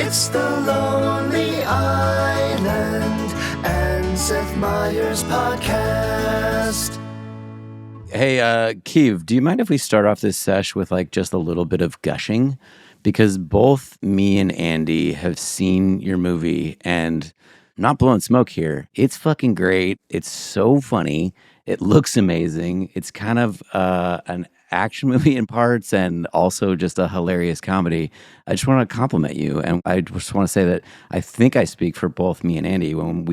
It's the Lonely Island and Seth Meyers podcast. Hey, Keev, do you mind if we start off this sesh with like just a little bit of gushing? Because both me and Andy have seen your movie, and not blowing smoke here. It's fucking great. It's so funny. It looks amazing. It's kind of an action movie in parts and also just a hilarious comedy. I just want to compliment you. And I just want to say that I think I speak for both me and Andy when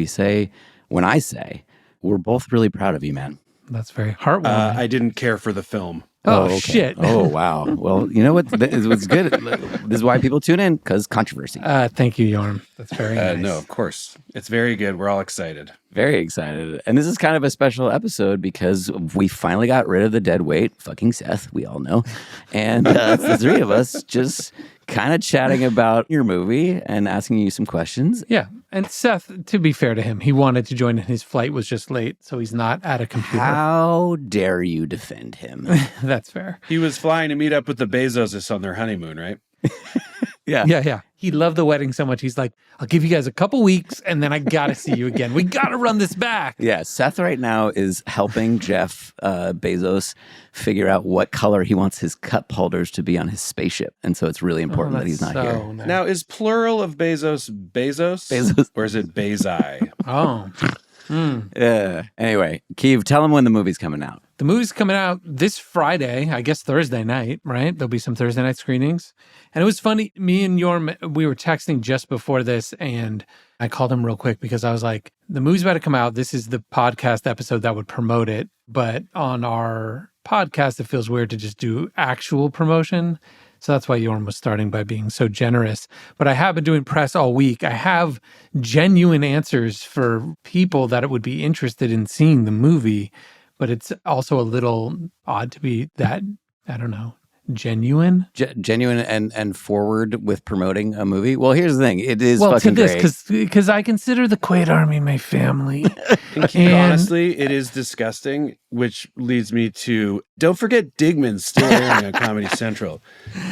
I say, we're both really proud of you, man. That's very heartwarming. I didn't care for the film. Oh, okay. Shit. Oh, wow. Well, you know what? What's good? This is why people tune in, because controversy. Thank you, Yorm. That's very nice. No, of course. It's very good. We're all excited. Very excited. And this is kind of a special episode because we finally got rid of the dead weight, fucking Seth, we all know. And the three of us just kind of chatting about your movie and asking you some questions. Yeah. And Seth, to be fair to him, he wanted to join and his flight was just late, so he's not at a computer. How dare you defend him? That's fair. He was flying to meet up with the Bezoses on their honeymoon, right? Yeah. He loved the wedding so much. He's like, I'll give you guys a couple weeks and then I got to see you again. We got to run this back. Yeah. Seth right now is helping Jeff Bezos figure out what color he wants his cup holders to be on his spaceship. And so it's really important that he's not here. Nice. Now, is plural of Bezos? Bezos. Or is it Bezai? Oh. Yeah. Anyway, Keev, tell him when the movie's coming out. The movie's coming out this Friday, I guess Thursday night, right? There'll be some Thursday night screenings. And it was funny, me and Yorm, we were texting just before this, and I called him real quick because I was like, the movie's about to come out. This is the podcast episode that would promote it. But on our podcast, it feels weird to just do actual promotion. So that's why Yorm was starting by being so generous. But I have been doing press all week. I have genuine answers for people that would be interested in seeing the movie. But it's also a little odd to be that, I don't know, genuine. Genuine and forward with promoting a movie. Well, here's the thing. It is fucking great. Because I consider the Quaid Army my family. And honestly, it is disgusting, which leads me to, don't forget Digman's still airing on Comedy Central,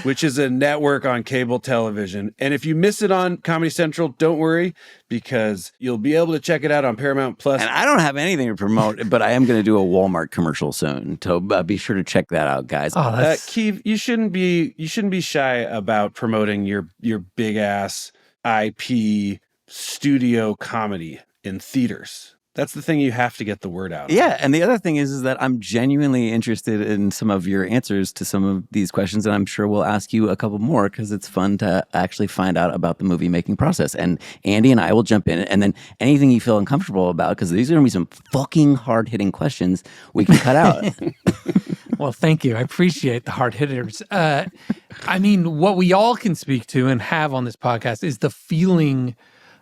which is a network on cable television. And if you miss it on Comedy Central, don't worry, because you'll be able to check it out on Paramount Plus. And I don't have anything to promote, but I am going to do a Walmart commercial soon. So be sure to check that out, guys. Oh, that's... Keev, you shouldn't be shy about promoting your big ass IP studio comedy in theaters. That's the thing you have to get the word out. Yeah, and the other thing is that I'm genuinely interested in some of your answers to some of these questions, and I'm sure we'll ask you a couple more because it's fun to actually find out about the movie making process. And Andy and I will jump in, and then anything you feel uncomfortable about, because these are going to be some fucking hard-hitting questions we can cut out. Well, thank you. I appreciate the hard hitters. I mean, what we all can speak to and have on this podcast is the feeling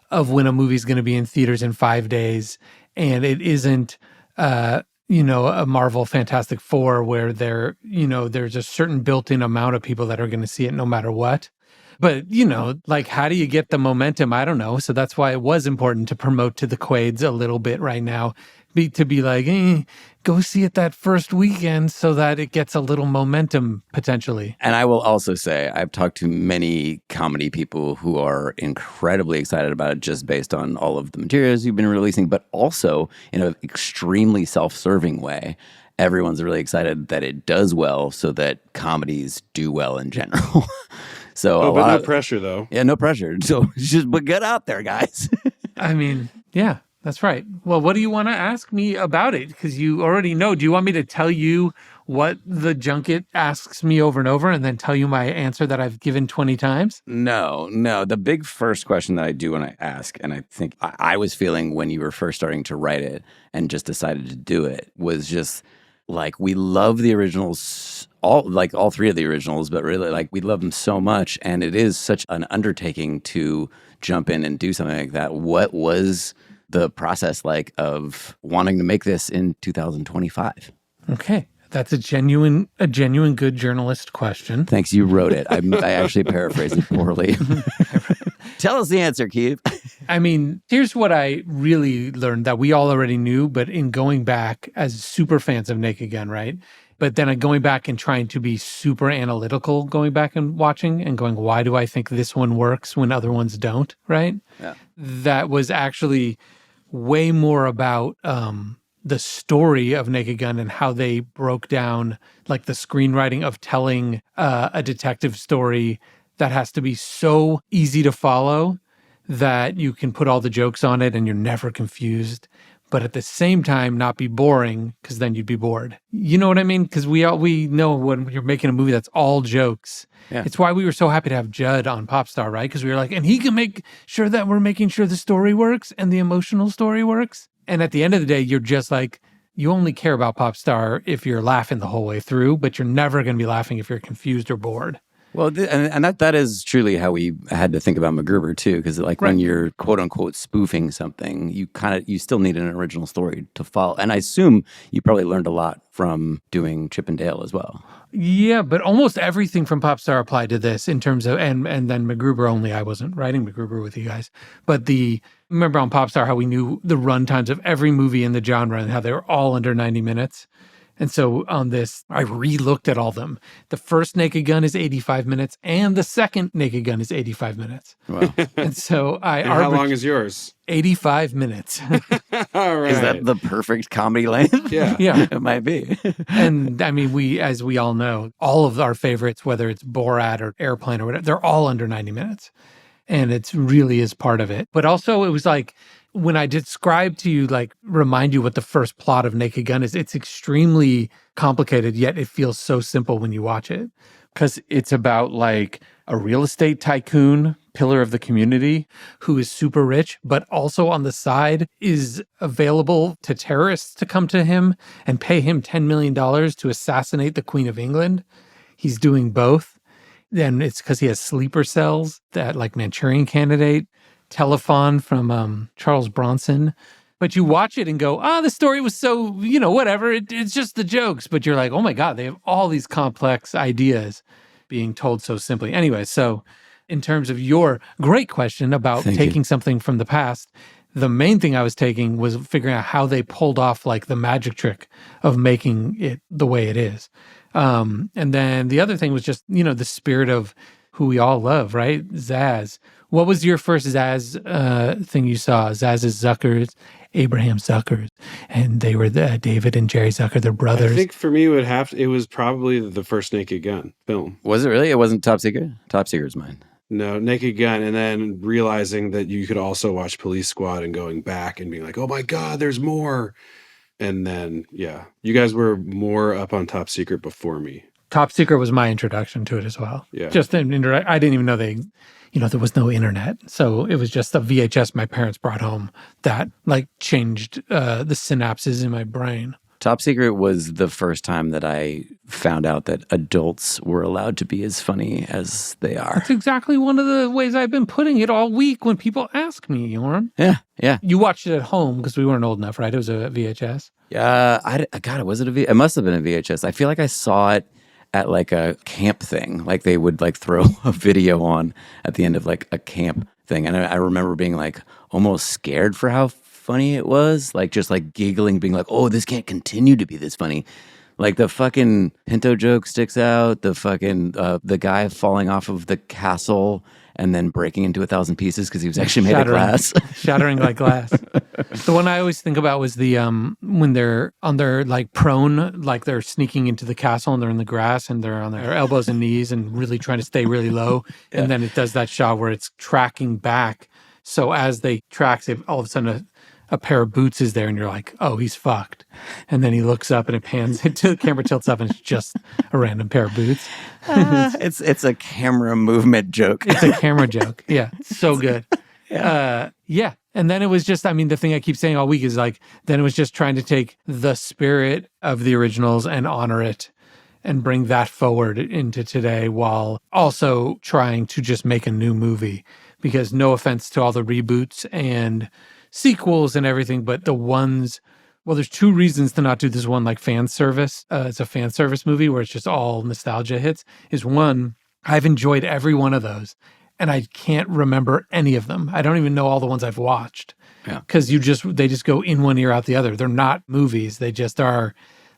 of when a movie's going to be in theaters in 5 days, and it isn't, a Marvel Fantastic Four where there's a certain built-in amount of people that are going to see it no matter what. But, how do you get the momentum? I don't know. So that's why it was important to promote to the Quaids a little bit right now, to be like, go see it that first weekend so that it gets a little momentum potentially. And I will also say, I've talked to many comedy people who are incredibly excited about it just based on all of the materials you've been releasing, but also in an extremely self-serving way. Everyone's really excited that it does well so that comedies do well in general. So no pressure, though. Yeah, no pressure. So but get out there, guys. I mean, yeah, that's right. Well, what do you want to ask me about it? Because you already know. Do you want me to tell you what the junket asks me over and over and then tell you my answer that I've given 20 times? No. The big first question that I do when I ask, and I think I was feeling when you were first starting to write it and just decided to do it, was just like, we love the originals, all three of the originals, but really, like, we love them so much, and it is such an undertaking to jump in and do something like that. What was the process like of wanting to make this in 2025? Okay. That's a genuine good journalist question. Thanks. You wrote it. I actually paraphrased it poorly. Tell us the answer, Keith. I mean, here's what I really learned that we all already knew, but in going back as super fans of Naked Gun, right? But then I'm going back and trying to be super analytical, going back and watching and going, why do I think this one works when other ones don't, right? Yeah. That was actually way more about the story of Naked Gun and how they broke down like the screenwriting of telling a detective story that has to be so easy to follow that you can put all the jokes on it and you're never confused, but at the same time not be boring, because then you'd be bored. You know what I mean? Because we know when you're making a movie that's all jokes. Yeah. It's why we were so happy to have Judd on Popstar, right? Because we were like, and he can make sure that we're making sure the story works and the emotional story works. And at the end of the day, you're just like, you only care about Popstar if you're laughing the whole way through, but you're never going to be laughing if you're confused or bored. Well, and that is truly how we had to think about MacGruber too, because like when you're quote unquote spoofing something, you still need an original story to follow. And I assume you probably learned a lot from doing Chip and Dale as well. Yeah, but almost everything from Popstar applied to this in terms of, and then MacGruber only. I wasn't writing MacGruber with you guys, but remember on Popstar how we knew the run times of every movie in the genre and how they were all under 90 minutes. And so on this, I re-looked at all of them. The first Naked Gun is 85 minutes, and the second Naked Gun is 85 minutes. Wow. And so how long is yours? 85 minutes. All right. Is that the perfect comedy length? Yeah. Yeah. It might be. And I mean, as we all know, all of our favorites, whether it's Borat or Airplane or whatever, they're all under 90 minutes. And it really is part of it. But also it was like, when I describe to you, like remind you what the first plot of Naked Gun is, it's extremely complicated, yet it feels so simple when you watch it. Because it's about like a real estate tycoon, pillar of the community, who is super rich, but also on the side is available to terrorists to come to him and pay him $10 million to assassinate the Queen of England. He's doing both. Then it's because he has sleeper cells, that like Manchurian Candidate, Telephone from Charles Bronson. But you watch it and go, the story was so, whatever. It's just the jokes. But you're like, oh my God, they have all these complex ideas being told so simply. Anyway, so in terms of your great question about taking something from the past, the main thing I was taking was figuring out how they pulled off like the magic trick of making it the way it is. And then the other thing was just, the spirit of who we all love, right? Zaz. What was your first Zaz thing you saw? Zaz's Zuckers, Abraham Zuckers, and they were David and Jerry Zucker, their brothers. I think for me, it was probably the first Naked Gun film. Was it really? It wasn't Top Secret? Top Secret's mine. No, Naked Gun, and then realizing that you could also watch Police Squad and going back and being like, oh my God, there's more. And then, yeah, you guys were more up on Top Secret before me. Top Secret was my introduction to it as well. Yeah. Just an indirect. I didn't even know there was no internet. So it was just a VHS my parents brought home that like changed the synapses in my brain. Top Secret was the first time that I found out that adults were allowed to be as funny as they are. That's exactly one of the ways I've been putting it all week when people ask me, Yorm. Yeah. You watched it at home because we weren't old enough, right? It was a VHS. Yeah. Was it it must have been a VHS. I feel like I saw it at like a camp thing. Like they would like throw a video on at the end of like a camp thing. And I remember being like almost scared for how funny it was. Like just like giggling, being like, oh, this can't continue to be this funny. Like the fucking Pinto joke sticks out. The fucking, the guy falling off of the castle and then breaking into 1,000 pieces because he was actually made of glass. Shattering like glass. The one I always think about was the when they're on their like prone, like they're sneaking into the castle and they're in the grass and they're on their elbows and knees and really trying to stay really low. Yeah. And then it does that shot where it's tracking back. So as they track, all of a sudden a pair of boots is there and you're like, oh, he's fucked. And then he looks up and it pans into the camera, tilts up and it's just a random pair of boots. It's a camera movement joke. It's a camera joke. Yeah. So good. Yeah. And then it was just, the thing I keep saying all week is like, then it was just trying to take the spirit of the originals and honor it and bring that forward into today while also trying to just make a new movie. Because no offense to all the reboots and sequels and everything, but the ones, well, there's two reasons to not do this one like fan service. It's a fan service movie where it's just all nostalgia hits. Is one, I've enjoyed every one of those and I can't remember any of them. I don't even know all the ones I've watched because they just go in one ear out the other. They're not movies. They just are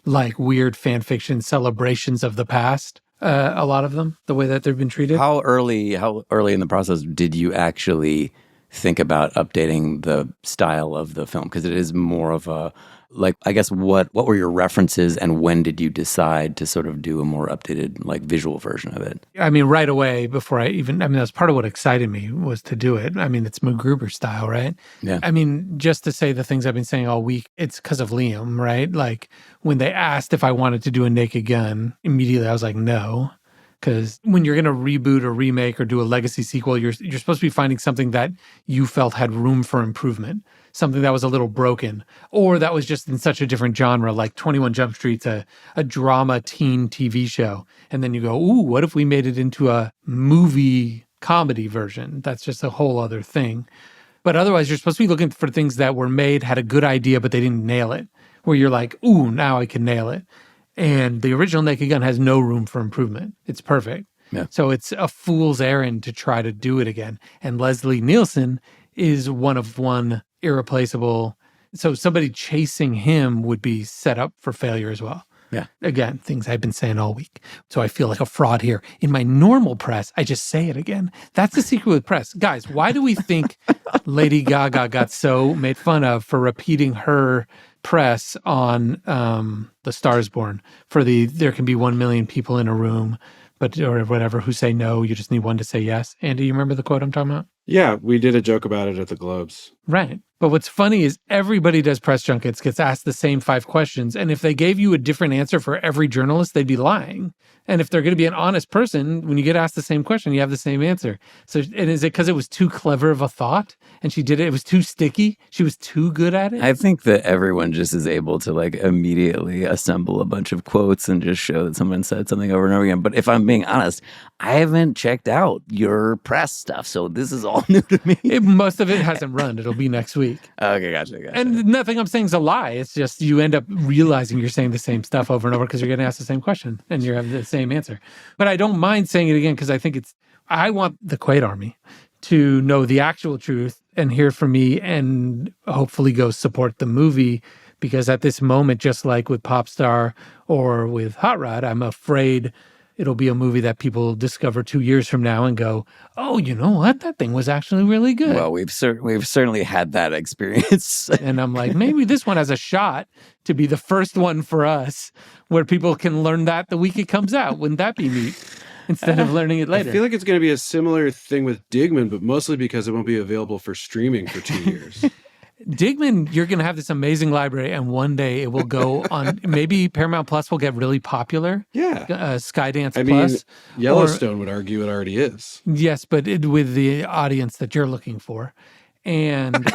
like weird fan fiction celebrations of the past. A lot of them, the way that they've been treated. How early in the process did you actually think about updating the style of the film? Because it is more of a, like, I guess, what were your references and when did you decide to sort of do a more updated, like, visual version of it? I mean, right away before that's part of what excited me was to do it. I mean, it's MacGruber style, right? Yeah. I mean, just to say the things I've been saying all week, it's because of Liam, right? Like when they asked if I wanted to do a Naked Gun, immediately I was like, no. Because when you're going to reboot or remake or do a legacy sequel, you're supposed to be finding something that you felt had room for improvement, something that was a little broken, or that was just in such a different genre, like 21 Jump Street's a drama teen TV show. And then you go, ooh, what if we made it into a movie comedy version? That's just a whole other thing. But otherwise, you're supposed to be looking for things that were made, had a good idea, but they didn't nail it, where you're like, ooh, now I can nail it. And the original Naked Gun has no room for improvement. It's perfect. Yeah. So it's a fool's errand to try to do it again. And Leslie Nielsen is one of one, irreplaceable. So somebody chasing him would be set up for failure as well. Yeah. Again, things I've been saying all week. So I feel like a fraud here. In my normal press, I just say it again. That's the secret with press. Guys, why do we think Lady Gaga got so made fun of for repeating her press on The Star Is Born for there can be 1 million people in a room, or whatever, who say no, you just need one to say yes? Andy, you remember the quote I'm talking about? Yeah, we did a joke about it at the Globes. Right. But what's funny is everybody does press junkets, gets asked the same 5 questions. And if they gave you a different answer for every journalist, they'd be lying. And if they're going to be an honest person, when you get asked the same question, you have the same answer. So, and is it because it was too clever of a thought and she did it? It was too sticky. She was too good at it. I think that everyone just is able to like immediately assemble a bunch of quotes and just show that someone said something over and over again. But if I'm being honest, I haven't checked out your press stuff. So this is all new to me. Most of it hasn't run. It'll be next week. Okay, gotcha. And nothing I'm saying is a lie. It's just you end up realizing you're saying the same stuff over and over because you're getting asked the same question and you have the same answer. But I don't mind saying it again because I want the Quaid Army to know the actual truth and hear from me and hopefully go support the movie, because at this moment, just like with Popstar or with Hot Rod, I'm afraid it'll be a movie that people discover 2 years from now and go, oh, you know what? That thing was actually really good. Well, we've certainly had that experience. And I'm like, maybe this one has a shot to be the first one for us where people can learn that the week it comes out. Wouldn't that be neat? Instead of learning it later. I feel like it's going to be a similar thing with Digman, but mostly because it won't be available for streaming for 2 years. Digman, you're going to have this amazing library, and one day it will go on. Maybe Paramount Plus will get really popular. Yeah. Skydance I Plus. mean, Yellowstone would argue it already is. Yes, but with the audience that you're looking for. And,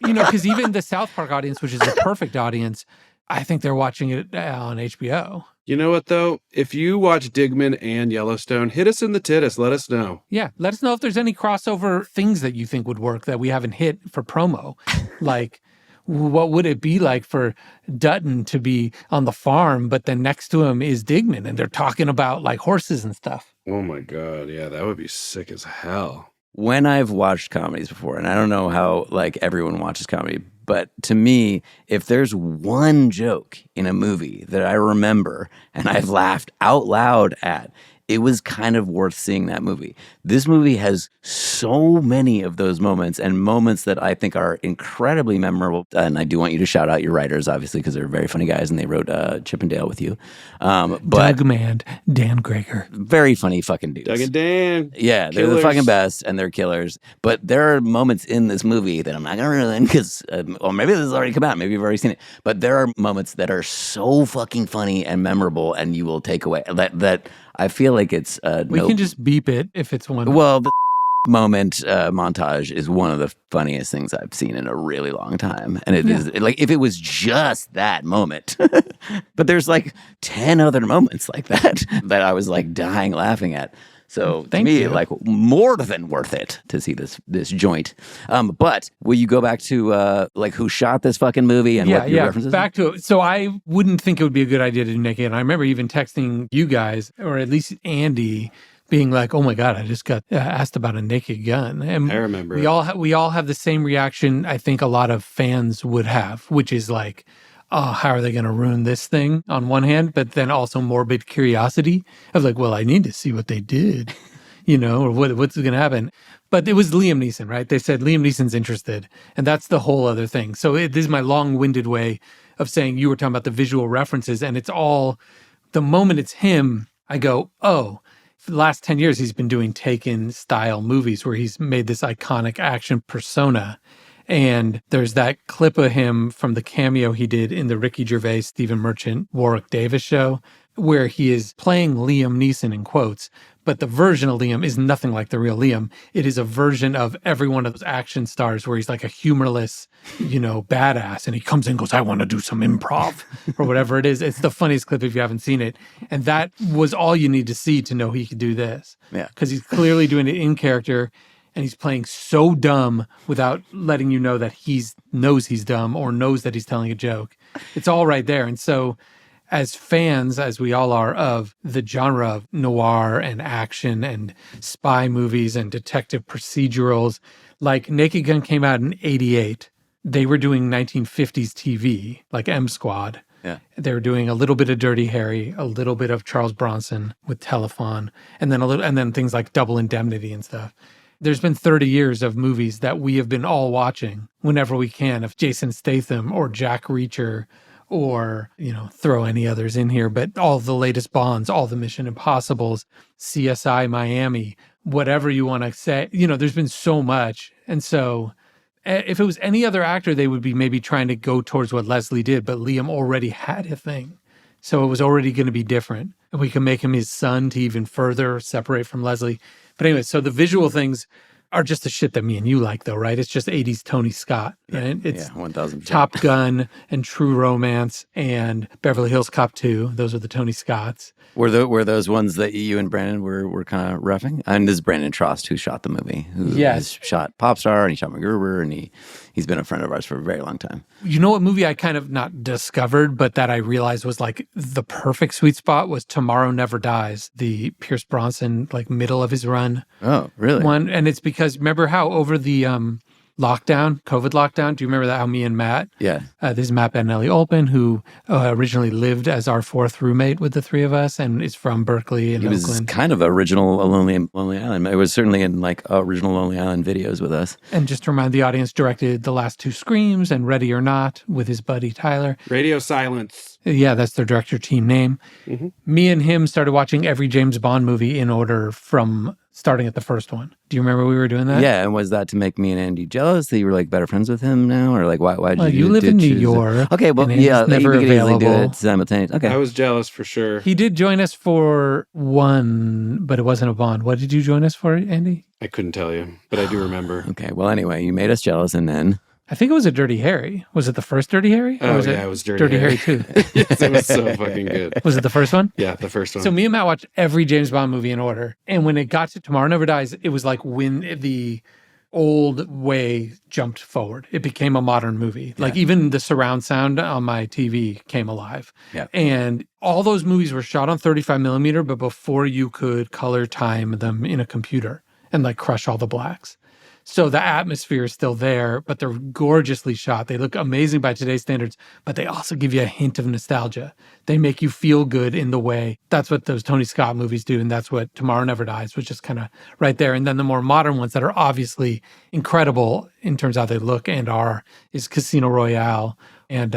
because even the South Park audience, which is a perfect audience, I think they're watching it on HBO. You know what, though? If you watch Digman and Yellowstone, hit us in the titties. Let us know. Yeah. Let us know if there's any crossover things that you think would work that we haven't hit for promo. Like, what would it be like for Dutton to be on the farm, but then next to him is Digman and they're talking about like horses and stuff? Oh my God. Yeah, that would be sick as hell. When I've watched comedies before, and I don't know how like everyone watches comedy, but to me, if there's one joke in a movie that I remember and I've laughed out loud at, it was kind of worth seeing that movie. This movie has so many of those moments and moments that I think are incredibly memorable. And I do want you to shout out your writers, obviously, because they're very funny guys and they wrote Chip and Dale with you. But Doug Mand, Dan Greger. Very funny fucking dudes. Doug and Dan. Yeah, they're the fucking best and they're killers. But there are moments in this movie that I'm not going to ruin because, or maybe this has already come out. Maybe you've already seen it. But there are moments that are so fucking funny and memorable and you will take away that I feel like it's we can just beep it if it's one. Well, the moment montage is one of the funniest things I've seen in a really long time, and it is like if it was just that moment, but there's like 10 other moments like that that I was like dying laughing at. So to me, like more than worth it to see this joint. But will you go back to like who shot this fucking movie and what your references? Back to it. So I wouldn't think it would be a good idea to do Naked. And I remember even texting you guys, or at least Andy, being like, "Oh my God, I just got asked about a Naked Gun." And I remember. We all have the same reaction. I think a lot of fans would have, which is like, oh, how are they going to ruin this thing on one hand, but then also morbid curiosity of like, well, I need to see what they did, or what's going to happen. But it was Liam Neeson, right? They said Liam Neeson's interested, and that's the whole other thing. So this is my long-winded way of saying you were talking about the visual references, and it's all, the moment it's him, I go, oh, for the last 10 years, he's been doing Taken-style movies where he's made this iconic action persona. And there's that clip of him from the cameo he did in the Ricky Gervais, Stephen Merchant, Warwick Davis show, where he is playing Liam Neeson in quotes, but the version of Liam is nothing like the real Liam. It is a version of every one of those action stars where he's like a humorless, badass, and he comes in and goes, I want to do some improv or whatever it is. It's the funniest clip if you haven't seen it. And that was all you need to see to know he could do this. Yeah. Because he's clearly doing it in character, and he's playing so dumb without letting you know that he knows he's dumb or knows that he's telling a joke. It's all right there. And so as fans, as we all are, of the genre of noir and action and spy movies and detective procedurals, like Naked Gun came out in 1988. They were doing 1950s TV, like M Squad. Yeah. They were doing a little bit of Dirty Harry, a little bit of Charles Bronson with Telephone, and then things like Double Indemnity and stuff. There's been 30 years of movies that we have been all watching whenever we can, of Jason Statham or Jack Reacher, or, throw any others in here, but all the latest Bonds, all the Mission Impossibles, CSI Miami, whatever you want to say, there's been so much. And so if it was any other actor, they would be maybe trying to go towards what Leslie did, but Liam already had a thing. So it was already going to be different. And we can make him his son to even further separate from Leslie. But anyway, so the visual things are just the shit that me and you like, though, right? It's just 80s Tony Scott. Right? It's 1,000%. Top Gun and True Romance and Beverly Hills Cop 2. Those are the Tony Scotts. Were those ones that you and Brandon were kind of roughing? And this is Brandon Trost, who shot the movie, who has shot Popstar, and he shot MacGruber, and he's been a friend of ours for a very long time. You know what movie I kind of not discovered, but that I realized was like the perfect sweet spot was Tomorrow Never Dies, the Pierce Brosnan, like middle of his run. Oh, really? One. And it's because, remember how over the COVID lockdown, do you remember that, how me and Matt, Yeah. This is Matt Benelli-Olpin, who originally lived as our fourth roommate with the three of us and is from Berkeley and He was Oakland. kind of original Lonely Island. It was certainly in like original Lonely Island videos with us. And just to remind the audience, directed The Last Two Screams and Ready or Not with his buddy Tyler. Radio Silence. Yeah, that's their director team name. Mm-hmm. Me and him started watching every James Bond movie in order from starting at the first one. Do you remember we were doing that? Yeah, and was that to make me and Andy jealous that you were like better friends with him now? Or like, why did Well, you you live in New choose it? York. Okay, well, and yeah, it's never you could easily do available. it simultaneously. Okay. I was jealous for sure. He did join us for one, but it wasn't a Bond. What did you join us for, Andy? I couldn't tell you, but I do remember. Okay, well, anyway, you made us jealous, and then... I think it was a Dirty Harry. Was it the first Dirty Harry? Or Oh, was yeah, it was Dirty Harry 2. Yes, it was so fucking good. Was it the first one? Yeah, the first one. So me and Matt watched every James Bond movie in order. And when it got to Tomorrow Never Dies, it was like when the old way jumped forward. It became a modern movie. Like even the surround sound on my TV came alive. Yeah. And all those movies were shot on 35 millimeter, but before you could color time them in a computer and like crush all the blacks. So the atmosphere is still there, but they're gorgeously shot. They look amazing by today's standards, but they also give you a hint of nostalgia. They make you feel good in the way. That's what those Tony Scott movies do, and that's what Tomorrow Never Dies was, just kind of right there. And then the more modern ones that are obviously incredible in terms of how they look and are is Casino Royale and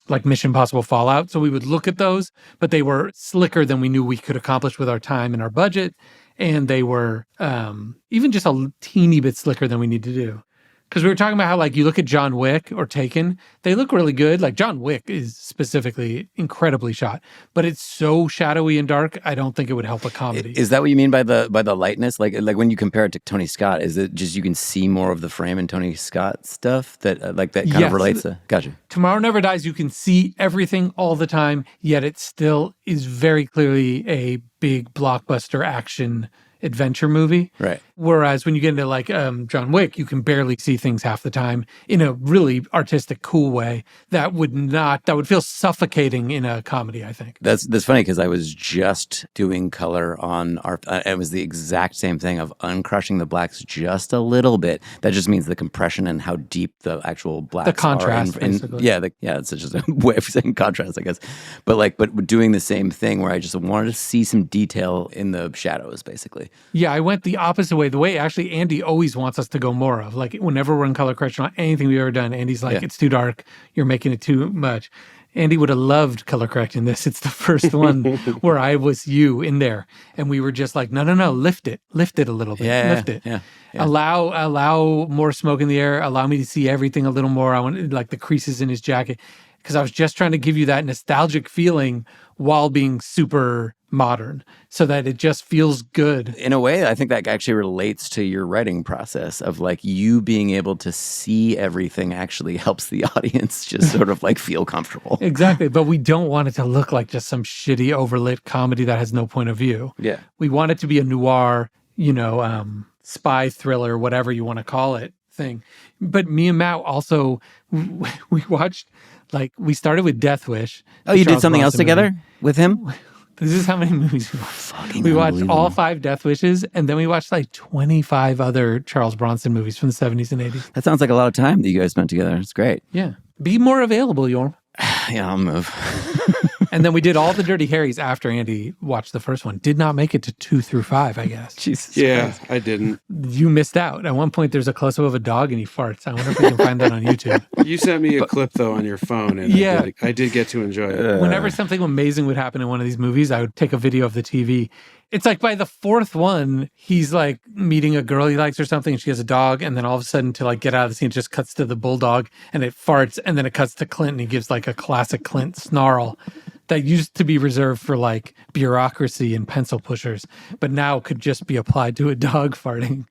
like Mission Impossible Fallout. So we would look at those, but they were slicker than we knew we could accomplish with our time and our budget. And they were even just a teeny bit slicker than we need to do. Because we were talking about how, like, you look at John Wick or Taken, they look really good. Like, John Wick is specifically incredibly shot, but it's so shadowy and dark, I don't think it would help a comedy. Is that what you mean by the lightness? Like when you compare it to Tony Scott, is it just you can see more of the frame in Tony Scott stuff that that kind Yes. of relates to? Gotcha. Tomorrow Never Dies, you can see everything all the time, yet it still is very clearly a big blockbuster action adventure movie. Right. Whereas when you get into like John Wick, you can barely see things half the time in a really artistic, cool way that would feel suffocating in a comedy, I think. That's funny because I was just doing color on our. It was the exact same thing of uncrushing the blacks just a little bit. That just means the compression and how deep the actual blacks The contrast, are. basically. Yeah, it's just a way of saying contrast, I guess. But doing the same thing where I just wanted to see some detail in the shadows, basically. Yeah, I went the opposite way. The way actually Andy always wants us to go more of. Like whenever we're in color correction on anything we've ever done, Andy's like, It's too dark. You're making it too much. Andy would have loved color correcting this. It's the first one where I was you in there. And we were just like, no, lift it a little bit. Lift it. Yeah. Allow more smoke in the air. Allow me to see everything a little more. I want like the creases in his jacket. Because I was just trying to give you that nostalgic feeling while being super modern so that it just feels good. In a way, I think that actually relates to your writing process of like you being able to see everything actually helps the audience just sort of like feel comfortable. Exactly. But we don't want it to look like just some shitty overlit comedy that has no point of view. Yeah. We want it to be a noir, spy thriller, whatever you want to call it thing. But me and Matt also, we watched, like, we started with Death Wish. Oh, you did Charles something else Bronson together movie. with him? This is how many movies we watched. Fucking We watched unbelievable. all 5 Death Wishes, and then we watched like 25 other Charles Bronson movies from the 70s and 80s. That sounds like a lot of time that you guys spent together. It's great. Yeah. Be more available, Yorm. Yeah, I'll move. And then we did all the Dirty Harrys after Andy watched the first one. Did not make it to 2 through 5, I guess. Jesus Yeah, Christ. I didn't. You missed out. At one point, there's a close-up of a dog and he farts. I wonder if we can find that on YouTube. You sent me a clip though on your phone, and Yeah. I did get to enjoy it. Whenever something amazing would happen in one of these movies, I would take a video of the TV. It's like by the 4th one, he's like meeting a girl he likes or something, and she has a dog, and then all of a sudden to like get out of the scene, it just cuts to the bulldog, and it farts, and then it cuts to Clint, and he gives like a classic Clint snarl that used to be reserved for like bureaucracy and pencil pushers, but now could just be applied to a dog farting.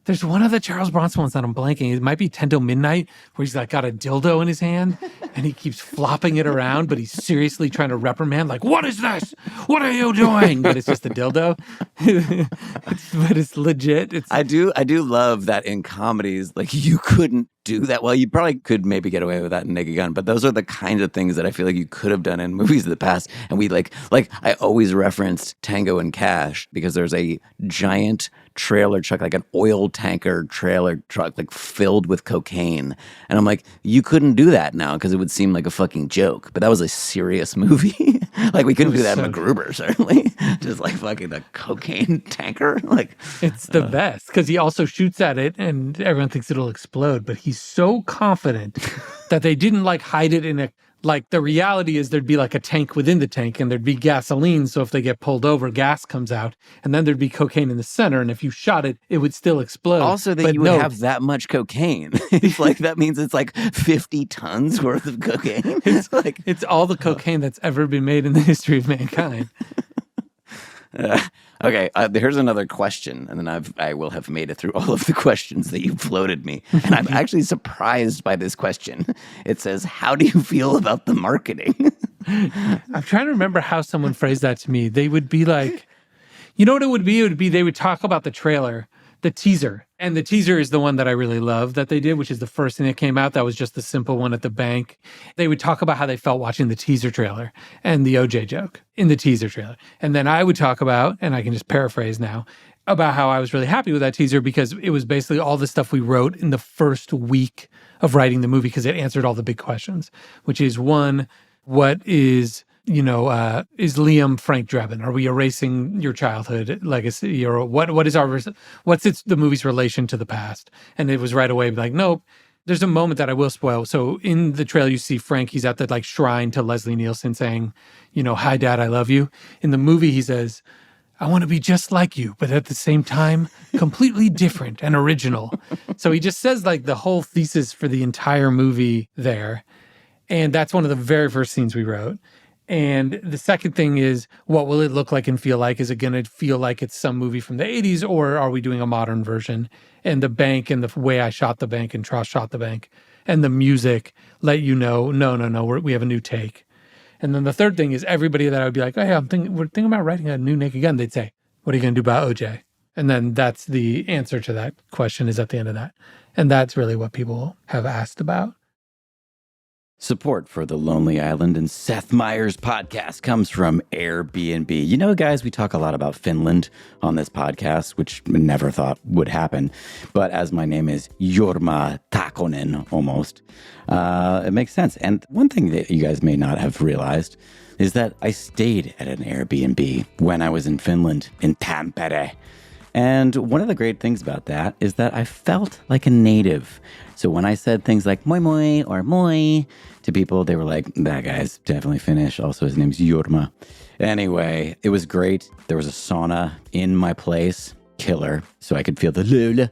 There's one of the Charles Bronson ones that I'm blanking. It might be 10 Till Midnight, where he's like got a dildo in his hand and he keeps flopping it around, but he's seriously trying to reprimand, like, what is this? What are you doing? But it's just a dildo. But it's legit. I do love that in comedies, like you couldn't do that. Well, you probably could maybe get away with that in Naked Gun, but those are the kind of things that I feel like you could have done in movies of the past. And we like I always referenced Tango and Cash because there's a giant trailer truck, like an oil tanker trailer truck, like filled with cocaine. And I'm like, you couldn't do that now because it would seem like a fucking joke. But that was a serious movie. Like we couldn't do that in MacGruber, certainly. Just like fucking the cocaine tanker. Like It's the best because he also shoots at it and everyone thinks it'll explode, but he's so confident that they didn't like hide it in a, like the reality is there'd be like a tank within the tank and there'd be gasoline. So if they get pulled over, gas comes out and then there'd be cocaine in the center. And if you shot it, it would still explode. also that But you would no, have that much cocaine. It's like that means it's like 50 tons worth of cocaine. It's like it's all the cocaine that's ever been made in the history of mankind. okay, here's another question, and then I will have made it through all of the questions that you floated me. And I'm actually surprised by this question. It says, how do you feel about the marketing? I'm trying to remember how someone phrased that to me. They would be like, you know what it would be? It would be they would talk about the trailer, the teaser. And the teaser is the one that I really love that they did, which is the first thing that came out. That was just the simple one at the bank. They would talk about how they felt watching the teaser trailer and the OJ joke in the teaser trailer. And then I would talk about, and I can just paraphrase now, about how I was really happy with that teaser because it was basically all the stuff we wrote in the first week of writing the movie because it answered all the big questions, which is one, what is Liam Frank Drebin? Are we erasing your childhood legacy, or what's the movie's relation to the past? And it was right away like, nope. There's a moment that I will spoil. So in the trailer, you see Frank. He's at the like shrine to Leslie Nielsen, saying, "Hi, Dad, I love you." In the movie, he says, "I want to be just like you, but at the same time, completely different and original." So he just says like the whole thesis for the entire movie there, and that's one of the very first scenes we wrote. And the second thing is, what will it look like and feel like? Is it going to feel like it's some movie from the 80s, or are we doing a modern version? And the bank and the way I shot the bank and Tross shot the bank and the music let you know, no, we have a new take. And then the third thing is everybody that I would be like, oh, yeah, we're thinking about writing a new Naked Gun. They'd say, what are you going to do about OJ? And then that's the answer to that question is at the end of that. And that's really what people have asked about. Support for the Lonely Island and Seth Meyers podcast comes from Airbnb. You know, guys, we talk a lot about Finland on this podcast, which I never thought would happen. But as my name is Jorma Takonen, almost, it makes sense. And one thing that you guys may not have realized is that I stayed at an Airbnb when I was in Finland, in Tampere. And one of the great things about that is that I felt like a native. So when I said things like moi moi or moi to people, they were like, that guy's definitely Finnish. Also, his name's Jorma. Anyway, it was great. There was a sauna in my place, killer, so I could feel the lula.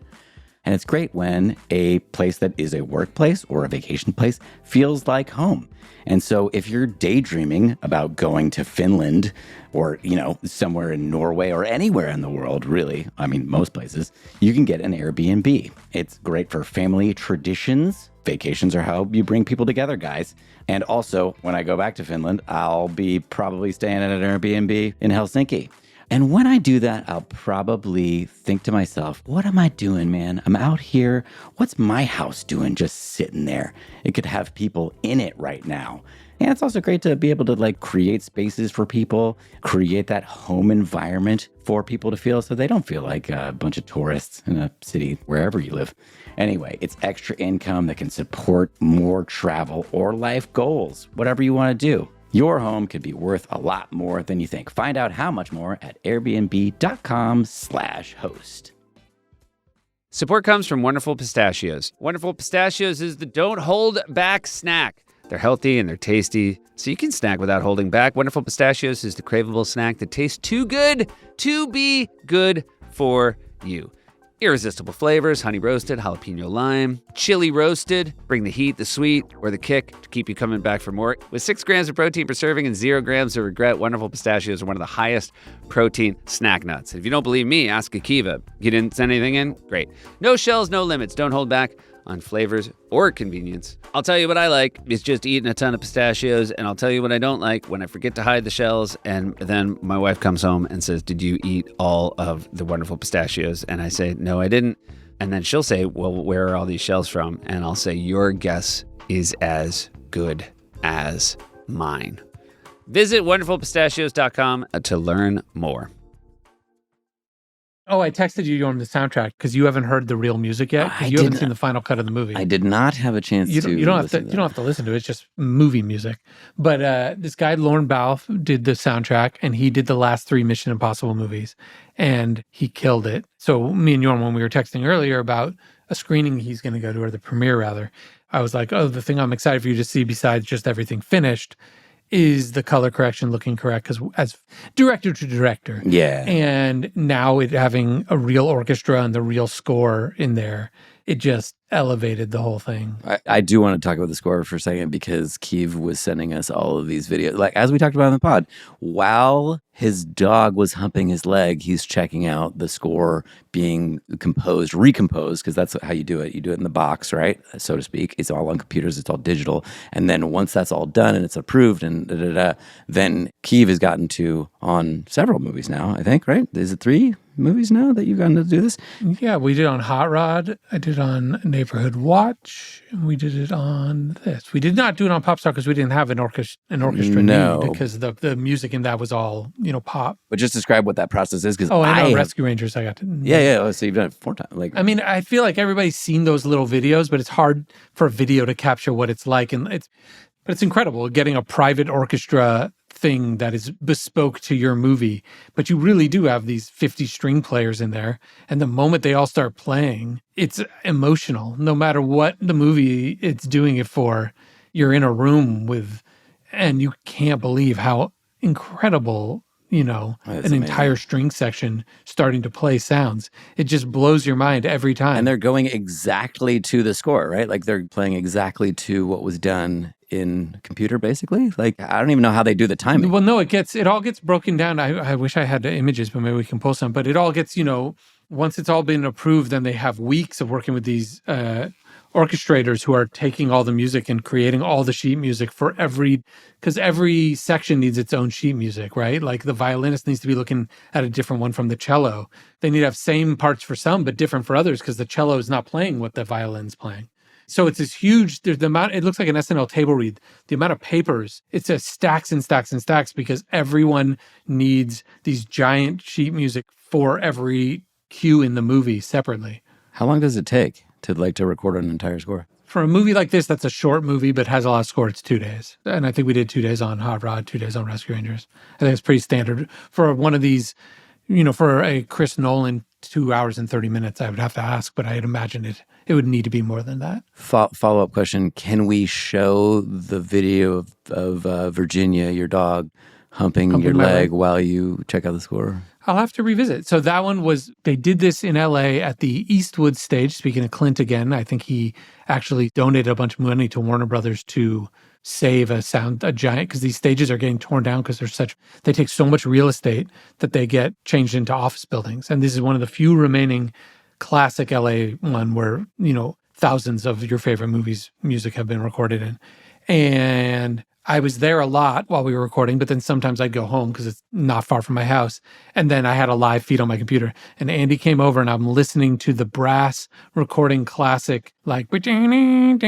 And it's great when a place that is a workplace or a vacation place feels like home. And so if you're daydreaming about going to Finland or, you know, somewhere in Norway or anywhere in the world, really, I mean, most places, you can get an Airbnb. It's great for family traditions. Vacations are how you bring people together, guys. And also, when I go back to Finland, I'll be probably staying at an Airbnb in Helsinki. And when I do that, I'll probably think to myself, what am I doing, man? I'm out here. What's my house doing just sitting there? It could have people in it right now. And it's also great to be able to like create spaces for people, create that home environment for people to feel so they don't feel like a bunch of tourists in a city wherever you live. Anyway, it's extra income that can support more travel or life goals, whatever you want to do. Your home could be worth a lot more than you think. Find out how much more at airbnb.com/host. Support comes from Wonderful Pistachios. Wonderful Pistachios is the don't hold back snack. They're healthy and they're tasty, so you can snack without holding back. Wonderful Pistachios is the craveable snack that tastes too good to be good for you. Irresistible flavors, honey roasted, jalapeno lime, chili roasted. Bring the heat, the sweet, or the kick to keep you coming back for more. With 6 grams of protein per serving and 0 grams of regret, Wonderful Pistachios are one of the highest protein snack nuts. If you don't believe me, ask Akiva. You didn't send anything in? Great. No shells, no limits. Don't hold back on flavors or convenience. I'll tell you what I like is just eating a ton of pistachios, and I'll tell you what I don't like when I forget to hide the shells, and then my wife comes home and says, did you eat all of the Wonderful Pistachios? And I say, no, I didn't. And then she'll say, well, where are all these shells from? And I'll say, your guess is as good as mine. Visit wonderfulpistachios.com to learn more. Oh, I texted you on the soundtrack because you haven't heard the real music yet. Because you haven't seen the final cut of the movie. I did not have a chance to. You don't have to listen to it. It's just movie music. But this guy Lorne Balfe did the soundtrack, and he did the last 3 Mission Impossible movies, and he killed it. So me and Jorma, when we were texting earlier about a screening he's going to go to, or the premiere rather, I was like, oh, the thing I'm excited for you to see besides just everything finished is the color correction looking correct, because as director to director. Yeah. And now it having a real orchestra and the real score in there, it just elevated the whole thing. I do want to talk about the score for a second because Keev was sending us all of these videos. Like, as we talked about in the pod, while his dog was humping his leg, he's checking out the score being recomposed, because that's how you do it. You do it in the box, right? So to speak. It's all on computers. It's all digital. And then once that's all done and it's approved and then Keev has gotten to on several movies now, I think, right? Is it 3 movies now that you've gotten to do this? Yeah, we did on Hot Rod. I did on Neighborhood Watch. And we did it on this. We did not do it on Popstar because we didn't have an orchestra No. need, because the music in that was all, pop. But just describe what that process is, because I know Rescue Rangers. I got to. Yeah. Oh, so you've done it 4 times. Like, I mean, I feel like everybody's seen those little videos, but it's hard for a video to capture what it's like, but it's incredible getting a private orchestra thing that is bespoke to your movie. But you really do have these 50 string players in there, and the moment they all start playing, it's emotional. No matter what the movie it's doing it for, you're in a room with, and you can't believe how incredible, an amazing. Entire string section starting to play sounds. It just blows your mind every time. And they're going exactly to the score, right? Like they're playing exactly to what was done in computer, basically. Like, I don't even know how they do the timing. Well, no, it all gets broken down. I wish I had the images, but maybe we can pull some. But it all gets, once it's all been approved, then they have weeks of working with these orchestrators who are taking all the music and creating all the sheet music for because every section needs its own sheet music, right? Like the violinist needs to be looking at a different one from the cello. They need to have same parts for some, but different for others because the cello is not playing what the violin's playing. So it's this huge, there's the amount, it looks like an SNL table read. The amount of papers, it's just stacks and stacks and stacks because everyone needs these giant sheet music for every cue in the movie separately. How long does it take to record an entire score? For a movie like this, that's a short movie, but has a lot of score, it's 2 days. And I think we did 2 days on Hot Rod, 2 days on Rescue Rangers. I think it's pretty standard for one of these, for a Chris Nolan 2 hours and 30 minutes, I would have to ask, but I'd imagine it would need to be more than that. Follow-up question. Can we show the video of Virginia, your dog, humping your leg while you check out the score? I'll have to revisit. So that one they did this in LA at the Eastwood stage. Speaking of Clint again, I think he actually donated a bunch of money to Warner Brothers to save a giant, because these stages are getting torn down because they take so much real estate that they get changed into office buildings. And this is one of the few remaining classic LA one where, thousands of your favorite movies' music have been recorded in. And I was there a lot while we were recording, but then sometimes I'd go home because it's not far from my house. And then I had a live feed on my computer. And Andy came over and I'm listening to the brass recording classic, like Naked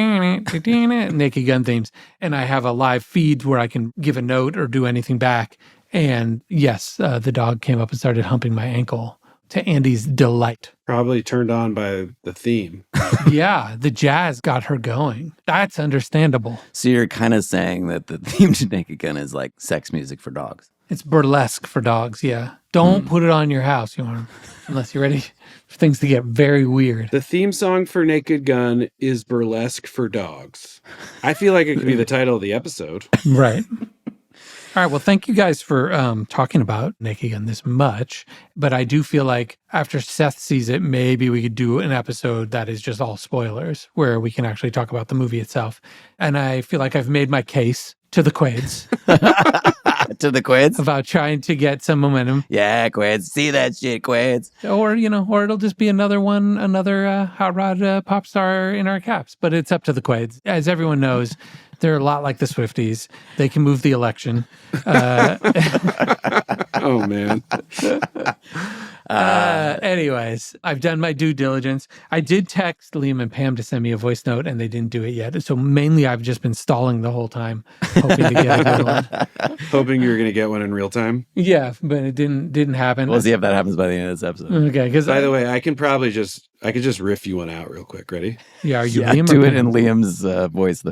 Gun themes. And I have a live feed where I can give a note or do anything back. And yes, the dog came up and started humping my ankle to Andy's delight. Probably turned on by the theme. Yeah, the jazz got her going. That's understandable. So you're kind of saying that the theme to Naked Gun is like sex music for dogs. It's burlesque for dogs, yeah. Don't put it on your house, unless you're ready for things to get very weird. The theme song for Naked Gun is burlesque for dogs. I feel like it could be the title of the episode. Right. All right. Well, thank you guys for talking about Naked Gun this much. But I do feel like after Seth sees it, maybe we could do an episode that is just all spoilers, where we can actually talk about the movie itself. And I feel like I've made my case to the Quads. To the Quads? About trying to get some momentum. Yeah, Quads. See that shit, Quads. Or it'll just be another Hot Rod pop star in our caps. But it's up to the Quads. As everyone knows, they're a lot like the Swifties. They can move the election. Oh, man. Anyways, I've done my due diligence. I did text Liam and Pam to send me a voice note, and they didn't do it yet. So mainly I've just been stalling the whole time, hoping to get a good one. Hoping you were going to get one in real time? Yeah, but it didn't happen. We'll see if that happens by the end of this episode. Okay. By the way, I could just riff you one out real quick. Ready? Yeah, are you Yeah, Liam? do it in Liam's voice.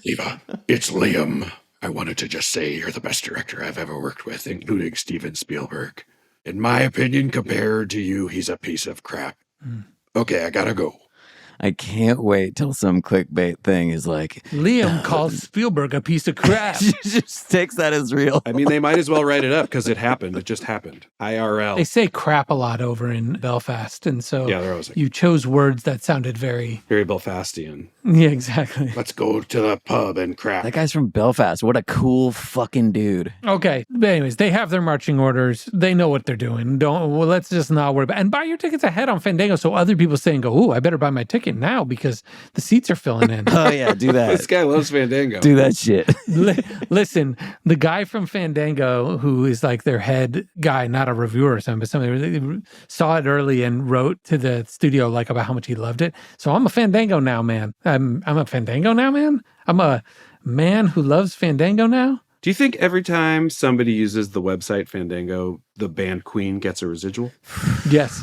Eva, it's Liam. I wanted to just say you're the best director I've ever worked with, including Steven Spielberg. In my opinion, compared to you, he's a piece of crap. Okay, I gotta go. I can't wait till some clickbait thing is like, Liam calls Spielberg a piece of crap. just takes that as real. I mean, they might as well write it up because it happened. It just happened. IRL. They say crap a lot over in Belfast, and so Yeah, they're always like, you chose words that sounded very Belfastian. Yeah, exactly. Let's go to the pub and crap. That guy's from Belfast. What a cool fucking dude. Okay. But anyways, they have their marching orders. They know what they're doing. Let's just not worry about. And buy your tickets ahead on Fandango so other people saying, "Oh, I better buy my ticket now because the seats are filling in." Oh yeah, do This that. guy loves Fandango. Do that shit. Listen, the guy from Fandango, who is like their head guy, not a reviewer or something, but somebody saw it early and wrote to the studio like about how much he loved it. So I'm a Fandango now, man. I'm a Fandango now, man. I'm a man who loves Fandango now. Do you think every time somebody uses the website Fandango, the band Queen gets a residual? Yes.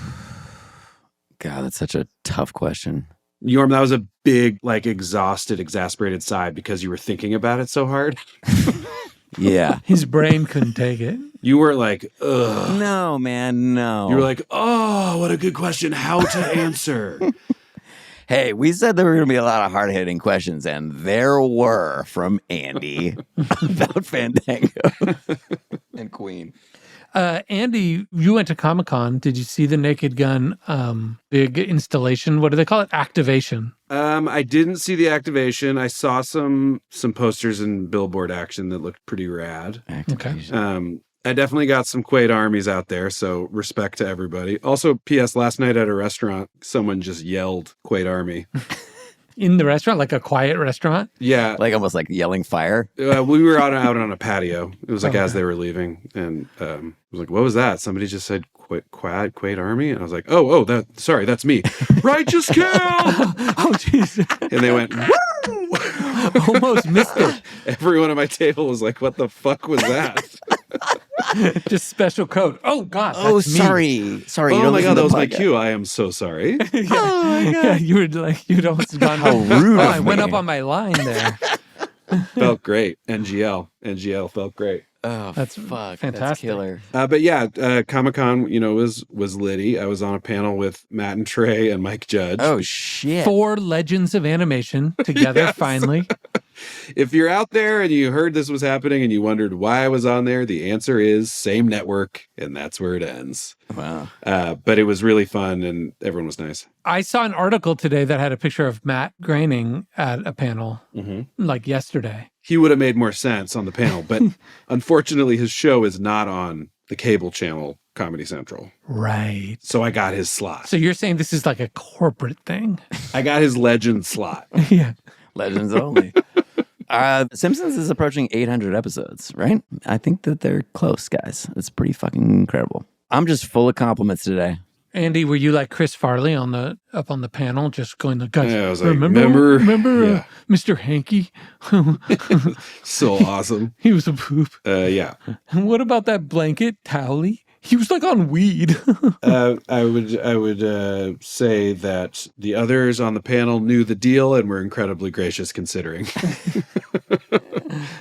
God, that's such a tough question. Yorm, that was a big, exhausted, exasperated sigh because you were thinking about it so hard. Yeah. His brain couldn't take it. You were like, ugh. No, man, no. You were like, oh, what a good question. How to answer. Hey, we said there were going to be a lot of hard-hitting questions, and there were from Andy about Fandango and Queen. Andy, you went to Comic-Con. Did you see the Naked Gun big installation? What do they call it? Activation. I didn't see the activation. I saw some posters and billboard action that looked pretty rad. Activation. I definitely got some Quaid armies out there, so respect to everybody. Also, P.S. last night at a restaurant, someone just yelled Quaid Army. In the restaurant, like a quiet restaurant? Yeah. Like almost like yelling fire. We were out on a patio. It was like as they were leaving. And I was like, what was that? Somebody just said Quaid Army? And I was like, sorry, that's me. Righteous kill! Oh, jeez. And they went, woo! Almost missed it. Everyone at my table was like, what the fuck was that? Just special code. Oh, God. Oh, that's me. sorry. Oh my God, that was my podcast. cue. I am so sorry. Yeah, you were like, you'd almost gone. How rude I of went me. up on my line there. Felt great. NGL felt great. Oh, That's fuck. That's fantastic. killer. But yeah, Comic-Con, was litty. I was on a panel with Matt and Trey and Mike Judge. Oh, shit. 4 legends of animation together, Yes. finally. If you're out there and you heard this was happening and you wondered why I was on there, the answer is same network, and that's where it ends. Wow. But it was really fun and everyone was nice. I saw an article today that had a picture of Matt Groening at a panel, like yesterday. He would have made more sense on the panel, but unfortunately his show is not on the cable channel Comedy Central. Right. So I got his slot. So you're saying this is like a corporate thing? I got his legend slot. Yeah. Legends only. Simpsons is approaching 800 episodes, right? I think that they're close, guys. It's pretty fucking incredible. I'm just full of compliments today. Andy, were you like Chris Farley up on the panel, just going, guys, Yeah, I was like, remember yeah. Mr. Hanky? So awesome. He was a poop. Yeah. And what about that blanket, Towley? He was like on weed. I would say that the others on the panel knew the deal and were incredibly gracious considering.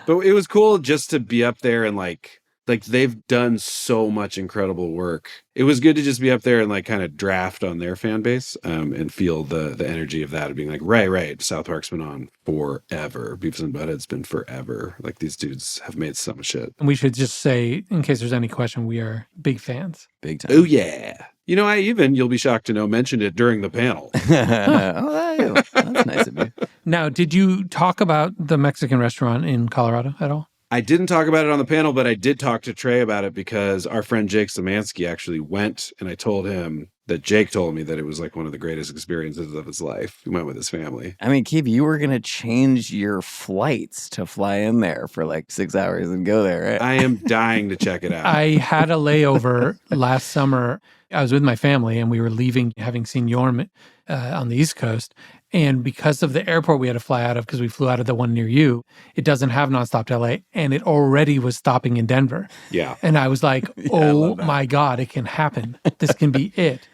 But it was cool just to be up there and like they've done so much incredible work. It was good to just be up there and like kind of draft on their fan base and feel the energy of that of being like, right. South Park's been on forever. Beavis and Butthead's been forever. Like these dudes have made so much shit. And we should just say, in case there's any question, we are big fans. Big time. Oh yeah. I even, you'll be shocked to know, mentioned it during the panel. That's nice of you. Now, did you talk about the Mexican restaurant in Colorado at all? I didn't talk about it on the panel, but I did talk to Trey about it because our friend Jake Szymanski actually went, and I told him that Jake told me that it was like one of the greatest experiences of his life. He went with his family. I mean, Keith, you were going to change your flights to fly in there for like 6 hours and go there, right? I am dying to check it out. I had a layover last summer. I was with my family and we were leaving, having seen Yorm on the East Coast. And because of the airport we had to fly out of, because we flew out of the one near you, it doesn't have nonstop to LA. And it already was stopping in Denver. Yeah. And I was like, oh my God, it can happen. This can be it.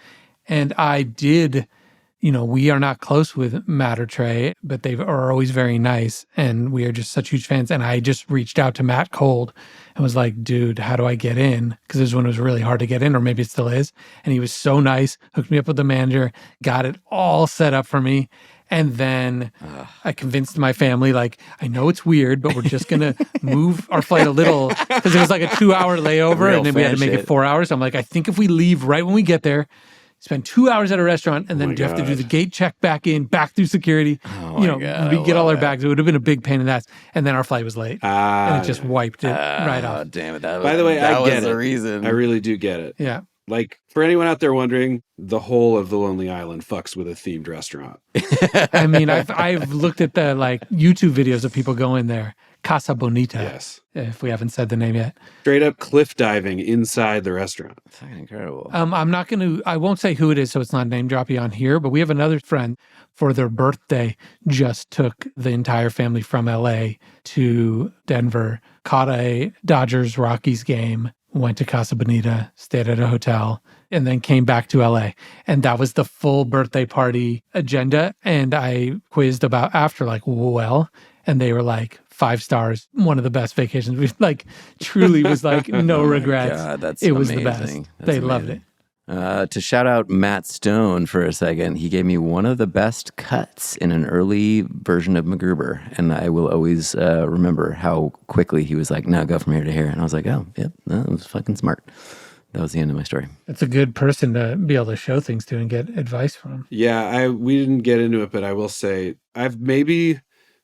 And I did, we are not close with Matt or Trey, but they are always very nice. And we are just such huge fans. And I just reached out to Matt cold and was like, dude, how do I get in? Because this one was really hard to get in, or maybe it still is. And he was so nice, hooked me up with the manager, got it all set up for me. And then I convinced my family, like, I know it's weird, but we're just going to move our flight a little, because it was like a 2-hour layover, Real and then we had to fan make shit. it 4 hours. I'm like, I think if we leave right when we get there, spend 2 hours at a restaurant, and then my you have to do God. the gate check back through security. my God, we I get all love our that. bags. It would have been a big pain in the ass. And then our flight was late, and it just wiped it right Oh, off. damn it. That By the way, that I was get the it. reason. I really do get it. Yeah. Like, for anyone out there wondering, the whole of the Lonely Island fucks with a themed restaurant. I mean, I've looked at the like YouTube videos of people going there. Casa Bonita, Yes. if we haven't said the name yet. Straight up cliff diving inside the restaurant. Fucking incredible. I won't say who it is, so it's not name dropping on here, but we have another friend for their birthday just took the entire family from LA to Denver, caught a Dodgers Rockies game, went to Casa Bonita, stayed at a hotel, and then came back to LA. And that was the full birthday party agenda. And I quizzed about after, like, well, and they were like, 5 stars, one of the best vacations. We like truly was like no regrets. God, that's it was amazing. the best. That's They loved it. amazing. To shout out Matt Stone for a second, he gave me one of the best cuts in an early version of MacGruber. And I will always remember how quickly he was like, no, go from here to here. And I was like, oh, yep, that was fucking smart. That was the end of my story. It's a good person to be able to show things to and get advice from. Yeah, we didn't get into it, but I will say I've maybe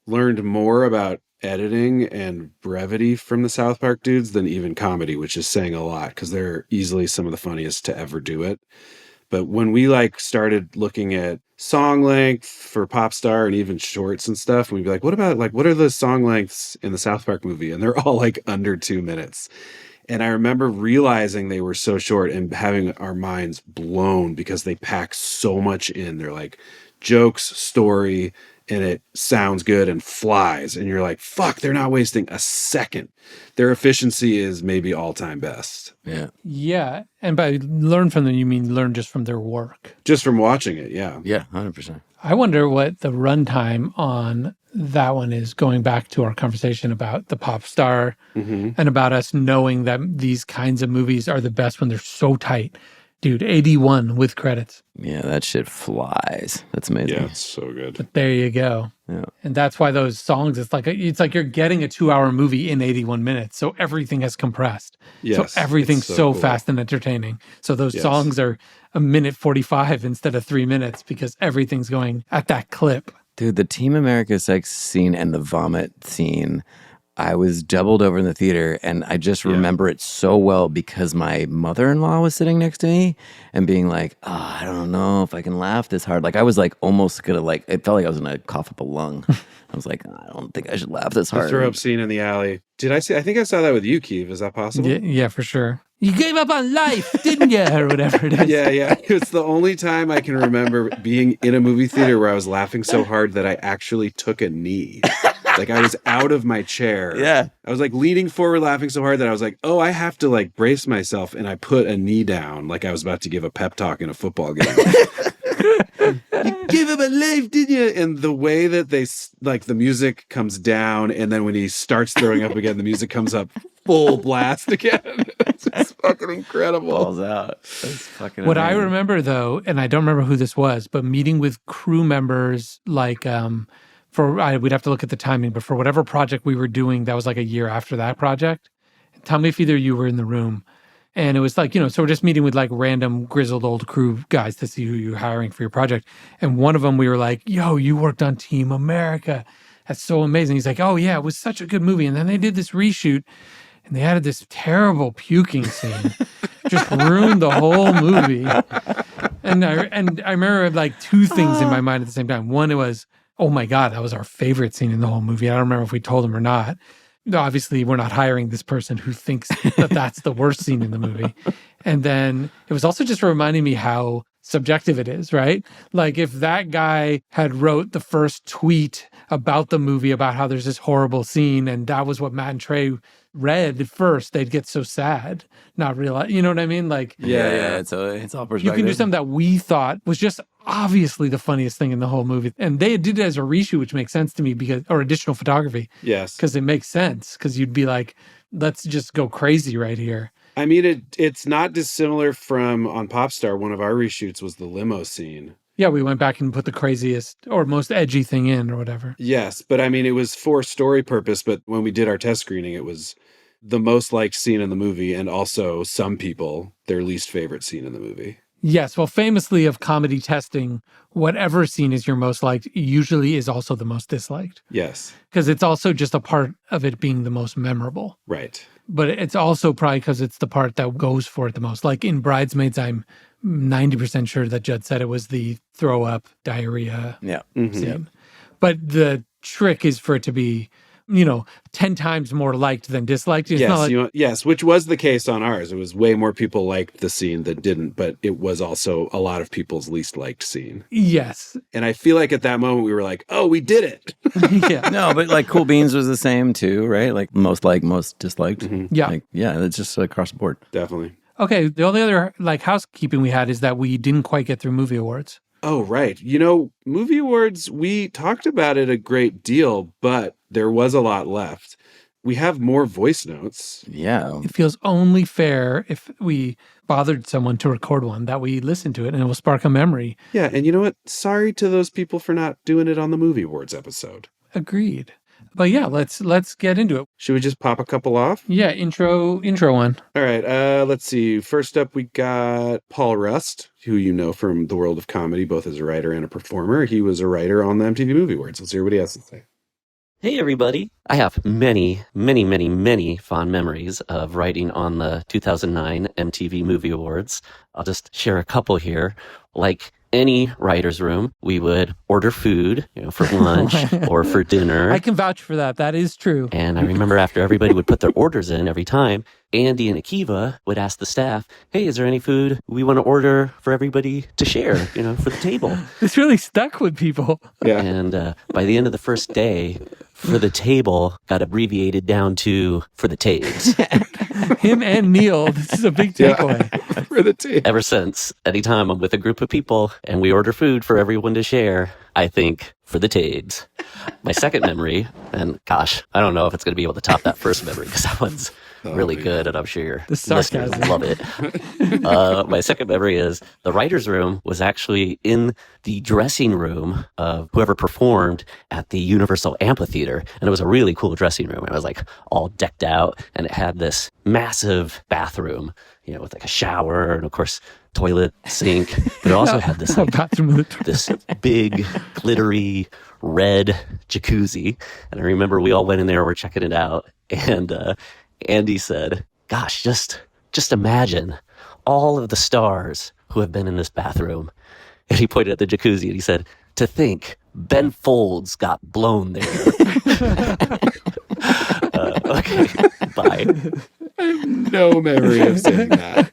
learned more about editing and brevity from the South Park dudes than even comedy, which is saying a lot because they're easily some of the funniest to ever do it. But when we like started looking at song length for pop star and even shorts and stuff, we'd be like, what are the song lengths in the South Park movie? And they're all like under 2 minutes. And I remember realizing they were so short and having our minds blown because they pack so much in. They're like jokes, story, and it sounds good and flies. And you're like, fuck, they're not wasting a second. Their efficiency is maybe all-time best. Yeah. Yeah. And by learn from them, you mean learn just from their work. Just from watching it, yeah. Yeah, 100%. I wonder what the runtime on that one is, going back to our conversation about the pop star and about us knowing that these kinds of movies are the best when they're so tight. Dude, 81 with credits. Yeah, that shit flies. That's amazing. Yeah, it's so good. But there you go. Yeah. And that's why those songs, it's like you're getting a 2-hour movie in 81 minutes. So everything has compressed. Yes, so everything's it's so so cool. fast and entertaining. So those songs are a minute 45 instead of 3 minutes because everything's going at that clip. Dude, the Team America sex scene and the vomit scene, I was doubled over in the theater, and I just remember it so well because my mother-in-law was sitting next to me and being like, I don't know if I can laugh this hard. Like, I was like almost gonna it felt like I was gonna cough up a lung. I was like, I don't think I should laugh this The hard. throw up scene in the alley. I think I saw that with you, Keeve. Is that possible? Yeah, for sure. You gave up on life, didn't you? Or whatever it is. Yeah. It's the only time I can remember being in a movie theater where I was laughing so hard that I actually took a knee. Like I was out of my chair. Yeah. I was like leaning forward, laughing so hard that I was like, oh, I have to like brace myself. And I put a knee down like I was about to give a pep talk in a football game. You gave him a life, didn't you? And the way that they like the music comes down, and then when he starts throwing up again, the music comes up full blast again. It's just fucking incredible. Balls out. That's fucking What I amazing. remember though, and I don't remember who this was, but meeting with crew members like we'd have to look at the timing, but for whatever project we were doing, that was like a year after that project. Tell me if either of you were in the room. And it was like, so we're just meeting with like random grizzled old crew guys to see who you're hiring for your project. And one of them, we were like, yo, you worked on Team America. That's so amazing. He's like, oh yeah, it was such a good movie. And then they did this reshoot and they added this terrible puking scene. Just ruined the whole movie. And I remember like two things in my mind at the same time. One, it was, oh my God, that was our favorite scene in the whole movie. I don't remember if we told him or not. Obviously, we're not hiring this person who thinks that that's the worst scene in the movie. And then it was also just reminding me how subjective it is, right? Like if that guy had wrote the first tweet about the movie about how there's this horrible scene and that was what Matt and Trey read first, they'd get so sad, not realize, you know what I mean? Like, Yeah. It's all perspective. you can do something that we thought was just obviously the funniest thing in the whole movie. And they did it as a reshoot, which makes sense to me or additional photography. Yes. Because it makes sense. Because you'd be like, let's just go crazy right here. I mean, it's not dissimilar from on Popstar. One of our reshoots was the limo scene. Yeah, we went back and put the craziest or most edgy thing in or whatever. Yes, but I mean, it was for story purpose. But when we did our test screening, it was the most liked scene in the movie, and also some people their least favorite scene in the movie. Yes, well, famously of comedy testing, whatever scene is your most liked usually is also the most disliked. Yes, Because it's also just a part of it being the most memorable. right. But it's also probably because it's the part that goes for it the most. Like in Bridesmaids, I'm 90% sure that Judd said it was the throw up diarrhea Yeah. scene. But the trick is for it to be, 10 times more liked than disliked. It's not like, Yes, which was the case on ours. It was way more people liked the scene than didn't, but it was also a lot of people's least liked scene. yes. And I feel like at that moment we were like, oh, we did it. Yeah. No, but like Cool Beans was the same too, right? Like most liked, most disliked. Yeah. Like, yeah, it's just across the board. Definitely. Okay. The only other housekeeping we had is that we didn't quite get through movie awards. Oh, right. Movie awards, we talked about it a great deal, but there was a lot left. We have more voice notes. Yeah. It feels only fair if we bothered someone to record one that we listen to it and it will spark a memory. Yeah, and you know what? Sorry to those people for not doing it on the movie awards episode. Agreed. But yeah, let's get into it. Should we just pop a couple off? Yeah, intro one. All right, let's see. First up, we got Paul Rust, who you know from the world of comedy, both as a writer and a performer. He was a writer on the MTV Movie Awards. Let's hear what he has to say. Hey, everybody. I have many, many, many, many fond memories of writing on the 2009 MTV Movie Awards. I'll just share a couple here. Like any writer's room, we would order food, for lunch or for dinner. I can vouch for that. That is true. And I remember after everybody would put their orders in every time, Andy and Akiva would ask the staff, hey, is there any food we want to order for everybody to share, for the table? This really stuck with people. Yeah. And by the end of the first day, for the table got abbreviated down to for the tabes. Him and Neil. This is a big takeaway. For the team. Ever since, anytime I'm with a group of people and we order food for everyone to share, I think for the tabes. My second memory, and gosh, I don't know if it's going to be able to top that first memory because that one's really good and I'm sure your listeners love it. My second memory is the writer's room was actually in the dressing room of whoever performed at the Universal Amphitheater. And it was a really cool dressing room. It was like all decked out and it had this massive bathroom, with like a shower and of course toilet, sink. But it also had this this big glittery red jacuzzi. And I remember we all went in there, we're checking it out. And Andy said, gosh, just imagine all of the stars who have been in this bathroom. And he pointed at the jacuzzi and he said, to think Ben Folds got blown there. Okay, bye. I have no memory of saying that.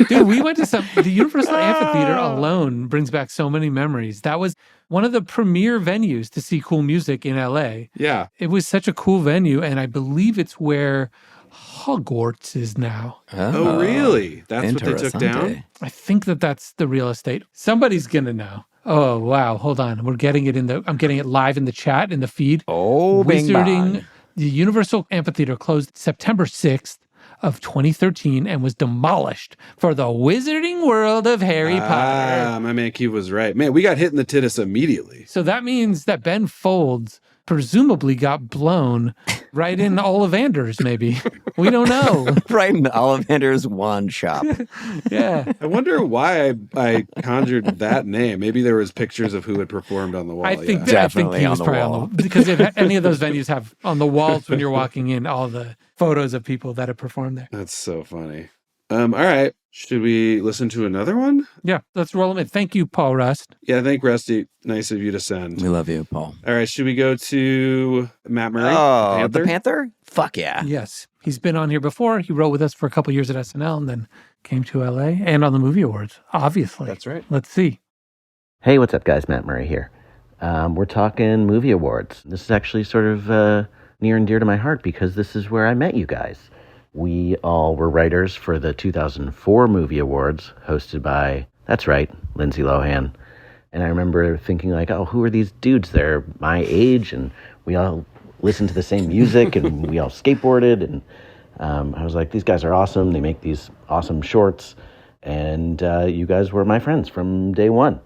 Dude, we went to the Universal Amphitheater alone brings back so many memories. That was one of the premier venues to see cool music in LA. Yeah. It was such a cool venue, and I believe it's where Hogwarts is now. Oh, really? That's what they took down? I think that's the real estate. Somebody's going to know. Oh, wow. Hold on. I'm getting it live in the chat, in the feed. Oh, bing bang. The Universal Amphitheater closed September 6th of 2013 and was demolished for the Wizarding World of Harry Potter. My man Q was right. Man, we got hit in the titties immediately. So that means that Ben Folds presumably got blown right in Ollivander's, maybe. We don't know. Right in Ollivander's wand shop. Yeah. I wonder why I conjured that name. Maybe there was pictures of who had performed on the wall. I think Definitely he was on the probably wall. because if any of those venues have on the walls when you're walking in all the photos of people that have performed there. That's so funny. All right. Should we listen to another one? Yeah, let's roll them in. Thank you, Paul Rust. Yeah, thank Rusty. Nice of you to send. We love you, Paul. All right. Should we go to Matt Murray? Oh, the Panther? Fuck yeah. Yes, he's been on here before. He wrote with us for a couple years at SNL and then came to LA and on the movie awards, obviously. That's right. Let's see. Hey, what's up, guys? Matt Murray here. We're talking movie awards. This is actually sort of near and dear to my heart because this is where I met you guys. We all were writers for the 2004 Movie Awards, hosted by, that's right, Lindsay Lohan. And I remember thinking like, oh, who are these dudes? They're my age, and we all listened to the same music, and we all skateboarded. And I was like, these guys are awesome. They make these awesome shorts. And you guys were my friends from day one.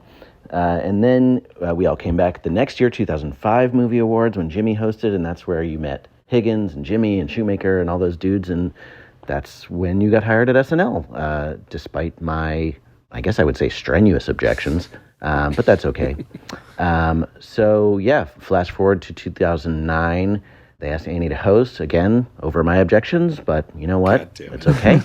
And then we all came back the next year, 2005 Movie Awards, when Jimmy hosted, and that's where you met Higgins and Jimmy and Shoemaker and all those dudes, and that's when you got hired at SNL, despite my, I guess I would say, strenuous objections, but that's okay. So yeah, flash forward to 2009, they asked Annie to host, again, over my objections, but you know what? It's okay.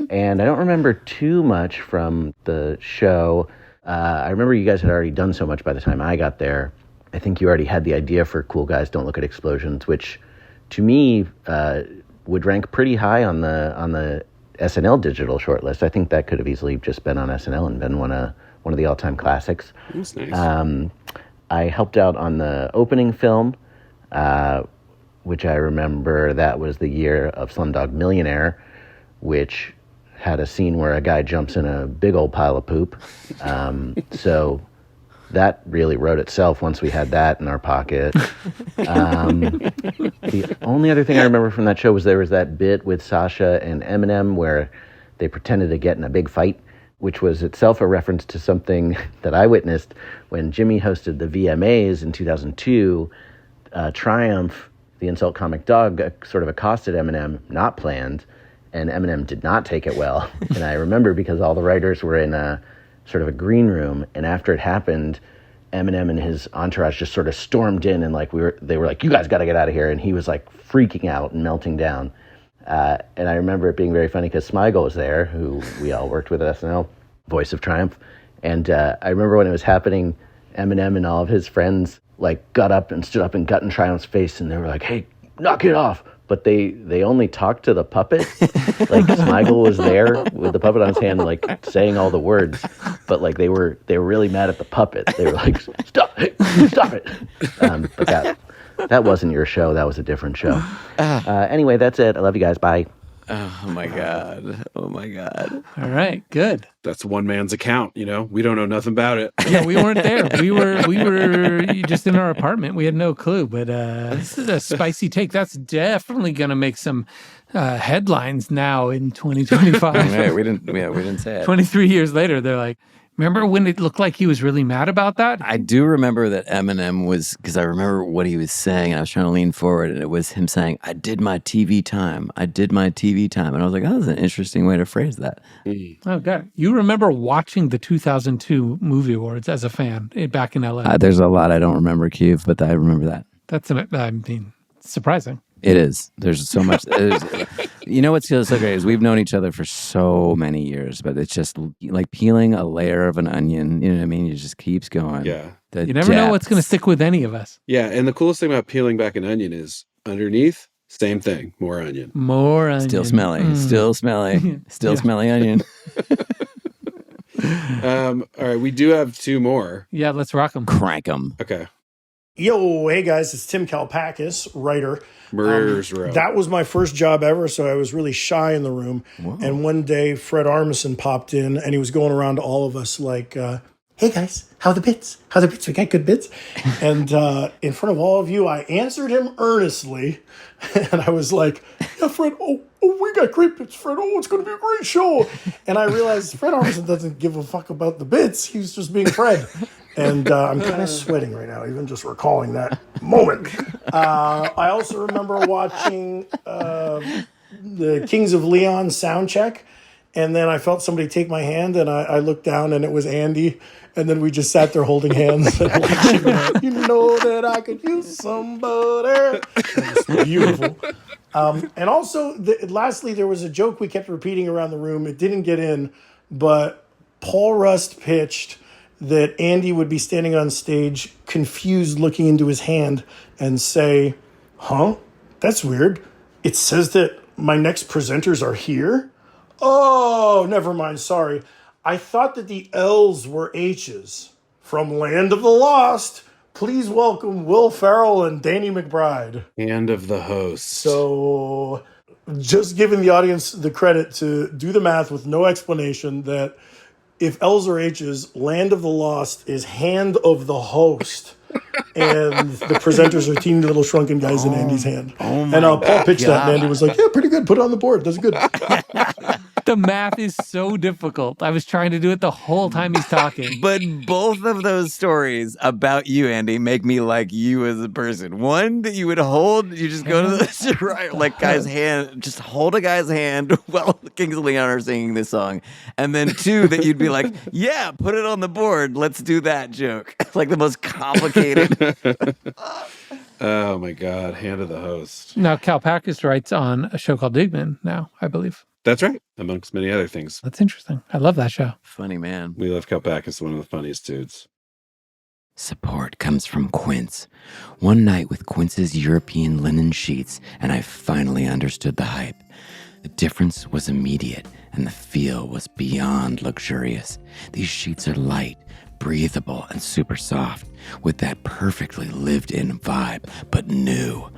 And I don't remember too much from the show. I remember you guys had already done so much by the time I got there. I think you already had the idea for Cool Guys Don't Look at Explosions, which to me would rank pretty high on the SNL digital shortlist. I think that could have easily just been on SNL and been one of the all-time classics. That's nice. I helped out on the opening film, which I remember that was the year of Slumdog Millionaire, which had a scene where a guy jumps in a big old pile of poop. So that really wrote itself once we had that in our pocket. The only other thing I remember from that show was there was that bit with Sasha and Eminem where they pretended to get in a big fight, which was itself a reference to something that I witnessed when Jimmy hosted the VMAs in 2002. Triumph, the insult comic dog, sort of accosted Eminem, not planned, and Eminem did not take it well. And I remember because all the writers were in a sort of a green room, and after it happened, Eminem and his entourage just sort of stormed in, and like they were like, "You guys got to get out of here!" And he was like freaking out and melting down. And I remember it being very funny because Smigel was there, who we all worked with at SNL, voice of triumph. And I remember when it was happening, Eminem and all of his friends like got up and stood up and got in Triumph's face, and they were like, "Hey, knock it off!" But they only talked to the puppet. Like Smigel was there with the puppet on his hand, like saying all the words, but like they were really mad at the puppet. They were like, "Stop it! Stop it!" But that wasn't your show. That was a different show. Anyway, that's it. I love you guys. Bye. Oh my God. Oh my God. All right, good. That's one man's account, you know? We don't know nothing about it. Yeah, we weren't there. We were just in our apartment. We had no clue, but this is a spicy take. That's definitely going to make some headlines now in 2025. Right, we didn't say it. 23 years later, they're like, remember when it looked like he was really mad about that? I do remember that Eminem was, because I remember what he was saying, and I was trying to lean forward, and it was him saying, "I did my TV time. I did my TV time." And I was like, oh, that's an interesting way to phrase that. Oh, God. You remember watching the 2002 Movie Awards as a fan back in LA? There's a lot I don't remember, Keith, but I remember that. That's, I mean, surprising. It is. There's so much. You know what's so great is we've known each other for so many years, but it's just like peeling a layer of an onion. You know what I mean? It just keeps going. Yeah. You never know what's going to stick with any of us. Yeah, and the coolest thing about peeling back an onion is underneath, same thing, more onion. More onion. Still smelly. Still smelly. Still smelly onion. All right, we do have two more. Yeah, let's rock them. Crank them. Okay. Yo, hey guys, it's Tim Kalpakis, writer. Murderer's Row. That was my first job ever, so I was really shy in the room. Whoa. And one day, Fred Armisen popped in, and he was going around to all of us like, "Hey guys, how are the bits? How are the bits? We got good bits." And in front of all of you, I answered him earnestly, and I was like, "Yeah, Fred, oh, we got great bits, Fred. Oh, it's going to be a great show." And I realized Fred Armisen doesn't give a fuck about the bits. He's just being Fred. And I'm kind of sweating right now, even just recalling that moment. I also remember watching the Kings of Leon sound check, and then I felt somebody take my hand, and I looked down, and it was Andy. And then we just sat there holding hands. And like, you know that I could use somebody. It was beautiful. And also, lastly, there was a joke we kept repeating around the room. It didn't get in, but Paul Rust pitched that Andy would be standing on stage, confused, looking into his hand and say, "Huh? That's weird. It says that my next presenters are here? Oh, never mind. Sorry. I thought that the L's were H's. From Land of the Lost, please welcome Will Ferrell and Danny McBride." Hand of the host. So just giving the audience the credit to do the math with no explanation that if L's or H's, Land of the Lost is Hand of the Host. And the presenters are teeny little shrunken guys in Andy's hand. Oh my and Paul pitched that, God. and Andy was like, "Yeah, pretty good. Put it on the board. That's good." The math is so difficult. I was trying to do it the whole time he's talking. But both of those stories about you, Andy, make me like you as a person. One, that you would hold, you just go to the right, like guy's hand, just hold a guy's hand while Kings of Leon are singing this song. And then two, that you'd be like, "Yeah, put it on the board. Let's do that joke." Like the most complicated. Oh my God, hand of the host. Now, Kalpakis writes on a show called Digman now, I believe. That's right, amongst many other things. That's interesting. I love that show. Funny man. We love Kalpakis, one of the funniest dudes. Support comes from Quince. One night with Quince's European linen sheets, and I finally understood the hype. The difference was immediate, and the feel was beyond luxurious. These sheets are light, breathable, and super soft, with that perfectly lived-in vibe, but new.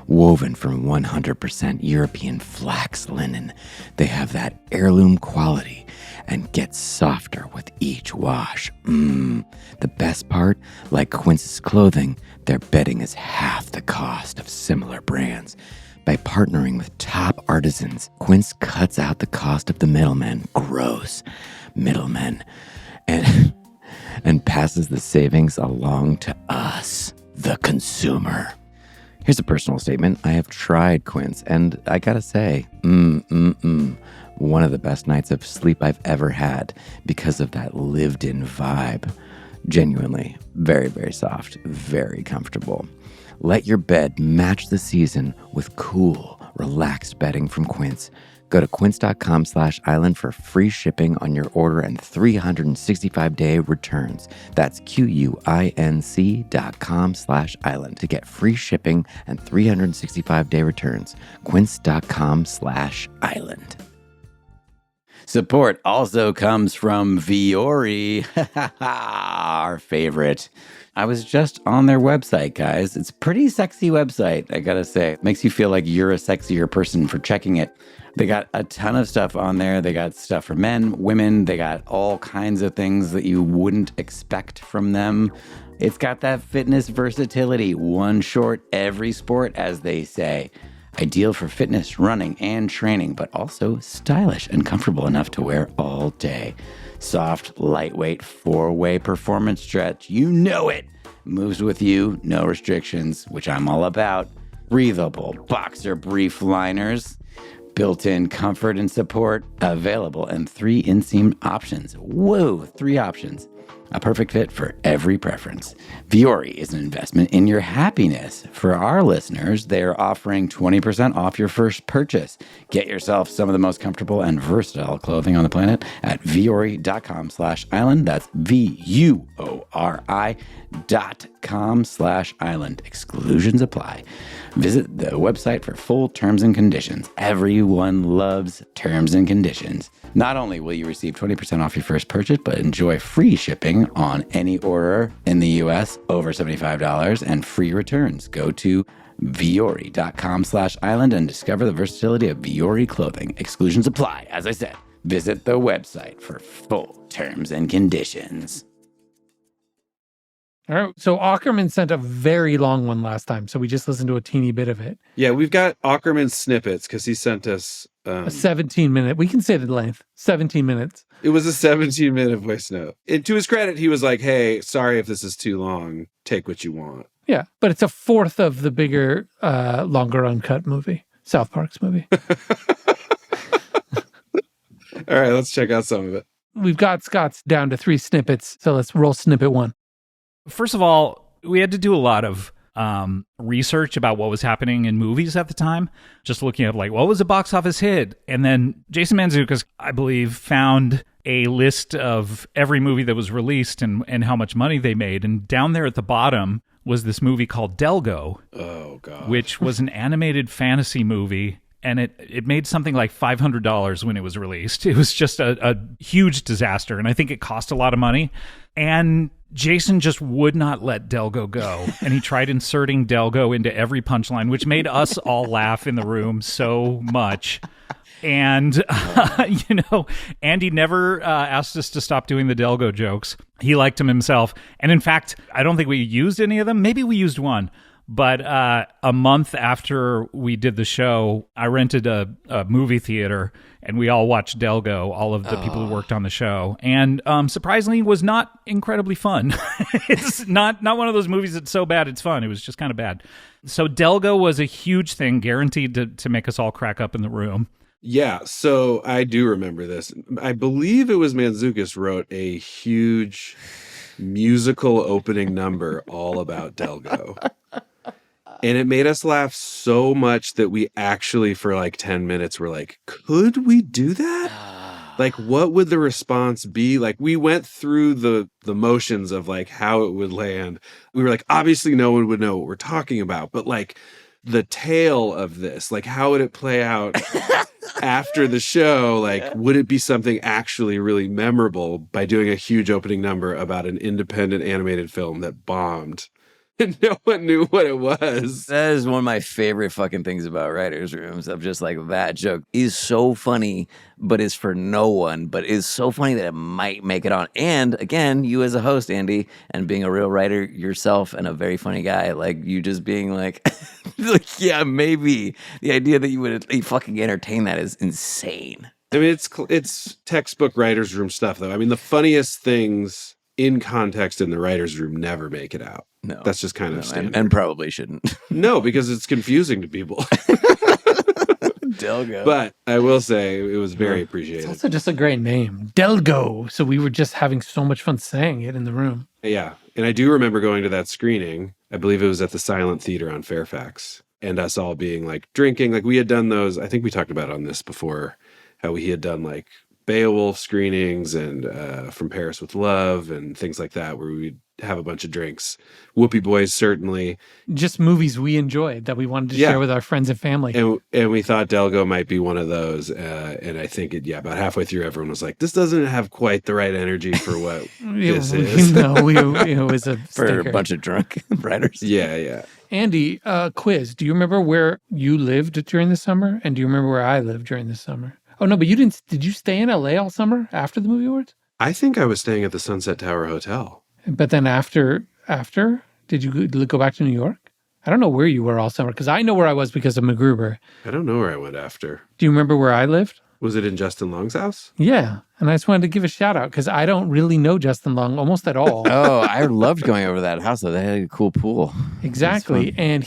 Woven from 100% European flax linen, they have that heirloom quality and get softer with each wash. The best part, like Quince's clothing, their bedding is half the cost of similar brands. By partnering with top artisans, Quince cuts out the cost of the middlemen, gross middlemen, and passes the savings along to us, the consumer. Here's a personal statement. I have tried Quince, and I gotta say, one of the best nights of sleep I've ever had because of that lived-in vibe. Genuinely, very, very soft, very comfortable. Let your bed match the season with cool, relaxed bedding from Quince. Go to quince.com/island for free shipping on your order and 365-day returns. That's QUINC.com/island to get free shipping and 365-day returns. Quince.com/island. Support also comes from Vuori, our favorite. I was just on their website, guys. It's a pretty sexy website, I gotta say. Makes you feel like you're a sexier person for checking it. They got a ton of stuff on there. They got stuff for men, women. They got all kinds of things that you wouldn't expect from them. It's got that fitness versatility. One short, every sport, as they say. Ideal for fitness, running, and training, but also stylish and comfortable enough to wear all day. Soft, lightweight, 4-way performance stretch. You know it. Moves with you, no restrictions, which I'm all about. Breathable boxer brief liners. Built-in comfort and support. Available in 3 inseam options. Whoa, 3 options. A perfect fit for every preference. Vuori is an investment in your happiness. For our listeners, they are offering 20% off your first purchase. Get yourself some of the most comfortable and versatile clothing on the planet at vuori.com/island. That's VUORI.com/island. Exclusions apply. Visit the website for full terms and conditions. Everyone loves terms and conditions. Not only will you receive 20% off your first purchase, but enjoy free shipping on any order in the U.S. over $75 and free returns. Go to vuori.com/island and discover the versatility of Vuori clothing. Exclusions apply. As I said, visit the website for full terms and conditions. All right. So Ackerman sent a very long one last time. So we just listened to a teeny bit of it. Yeah, we've got Ackerman snippets because he sent us A 17-minute. We can say the length. 17 minutes. It was a 17-minute voice note. And to his credit, he was like, hey, sorry if this is too long. Take what you want. Yeah. But it's a fourth of the bigger, longer uncut movie. South Park's movie. All right, let's check out some of it. We've got Scott's down to 3 snippets. So let's roll snippet 1. First of all, we had to do a lot of research about what was happening in movies at the time, just looking at like, what was a box office hit? And then Jason Mantzoukas, I believe, found a list of every movie that was released and how much money they made. And down there at the bottom was this movie called Delgo, which was an animated fantasy movie. And it made something like $500 when it was released. It was just a huge disaster. And I think it cost a lot of money. And Jason just would not let Delgo go. And he tried inserting Delgo into every punchline, which made us all laugh in the room so much. And, Andy never asked us to stop doing the Delgo jokes. He liked them himself. And in fact, I don't think we used any of them. Maybe we used one. But a month after we did the show, I rented a movie theater, and we all watched Delgo, all of the people who worked on the show. And surprisingly, it was not incredibly fun. It's not one of those movies that's so bad it's fun. It was just kind of bad. So Delgo was a huge thing, guaranteed to make us all crack up in the room. Yeah, so I do remember this. I believe it was Mantzoukas wrote a huge musical opening number all about Delgo. And it made us laugh so much that we actually, for like 10 minutes, were like, could we do that? Like, what would the response be? Like, we went through the motions of like how it would land. We were like, obviously no one would know what we're talking about, but like the tale of this, like how would it play out after the show? Like, would it be something actually really memorable by doing a huge opening number about an independent animated film that bombed? And no one knew what it was. That is one of my favorite fucking things about writers' rooms. Of just like, that joke is so funny, but is for no one, but is so funny that it might make it on. And again, you as a host, Andy, and being a real writer yourself and a very funny guy, like you just being like, like, yeah, maybe. The idea that you would fucking entertain that is insane. I mean, it's textbook writers' room stuff, though. I mean, the funniest things in context in the writer's room never make it out. No, that's just kind of standard. And probably shouldn't. No, because it's confusing to people. Delgo. But I will say it was very It's appreciated. also just a great name, Delgo. So we were just having so much fun saying it in the room. Yeah. And I do remember going to that screening. I believe it was at the Silent Theater on Fairfax. And us all being like drinking. Like we had done those. I think we talked about on this before, how we had done like Beowulf screenings and From Paris with Love and things like that, where we'd have a bunch of drinks. Whoopie Boys, certainly. Just movies we enjoyed that we wanted to share with our friends and family. And we thought Delgo might be one of those. And I think about halfway through, everyone was like, this doesn't have quite the right energy for what this is. No, it was a For stinker. a bunch of drunk writers. Yeah. Andy, quiz. Do you remember where you lived during the summer? And do you remember where I lived during the summer? Oh, no, but you didn't. Did you stay in LA all summer after the movie awards? I think I was staying at the Sunset Tower Hotel. But then after, did you go back to New York? I don't know where you were all summer because I know where I was because of MacGruber. I don't know where I went after. Do you remember where I lived? Was it in Justin Long's house? Yeah. And I just wanted to give a shout out because I don't really know Justin Long almost at all. Oh, I loved going over to that house, though. They had a cool pool. Exactly. And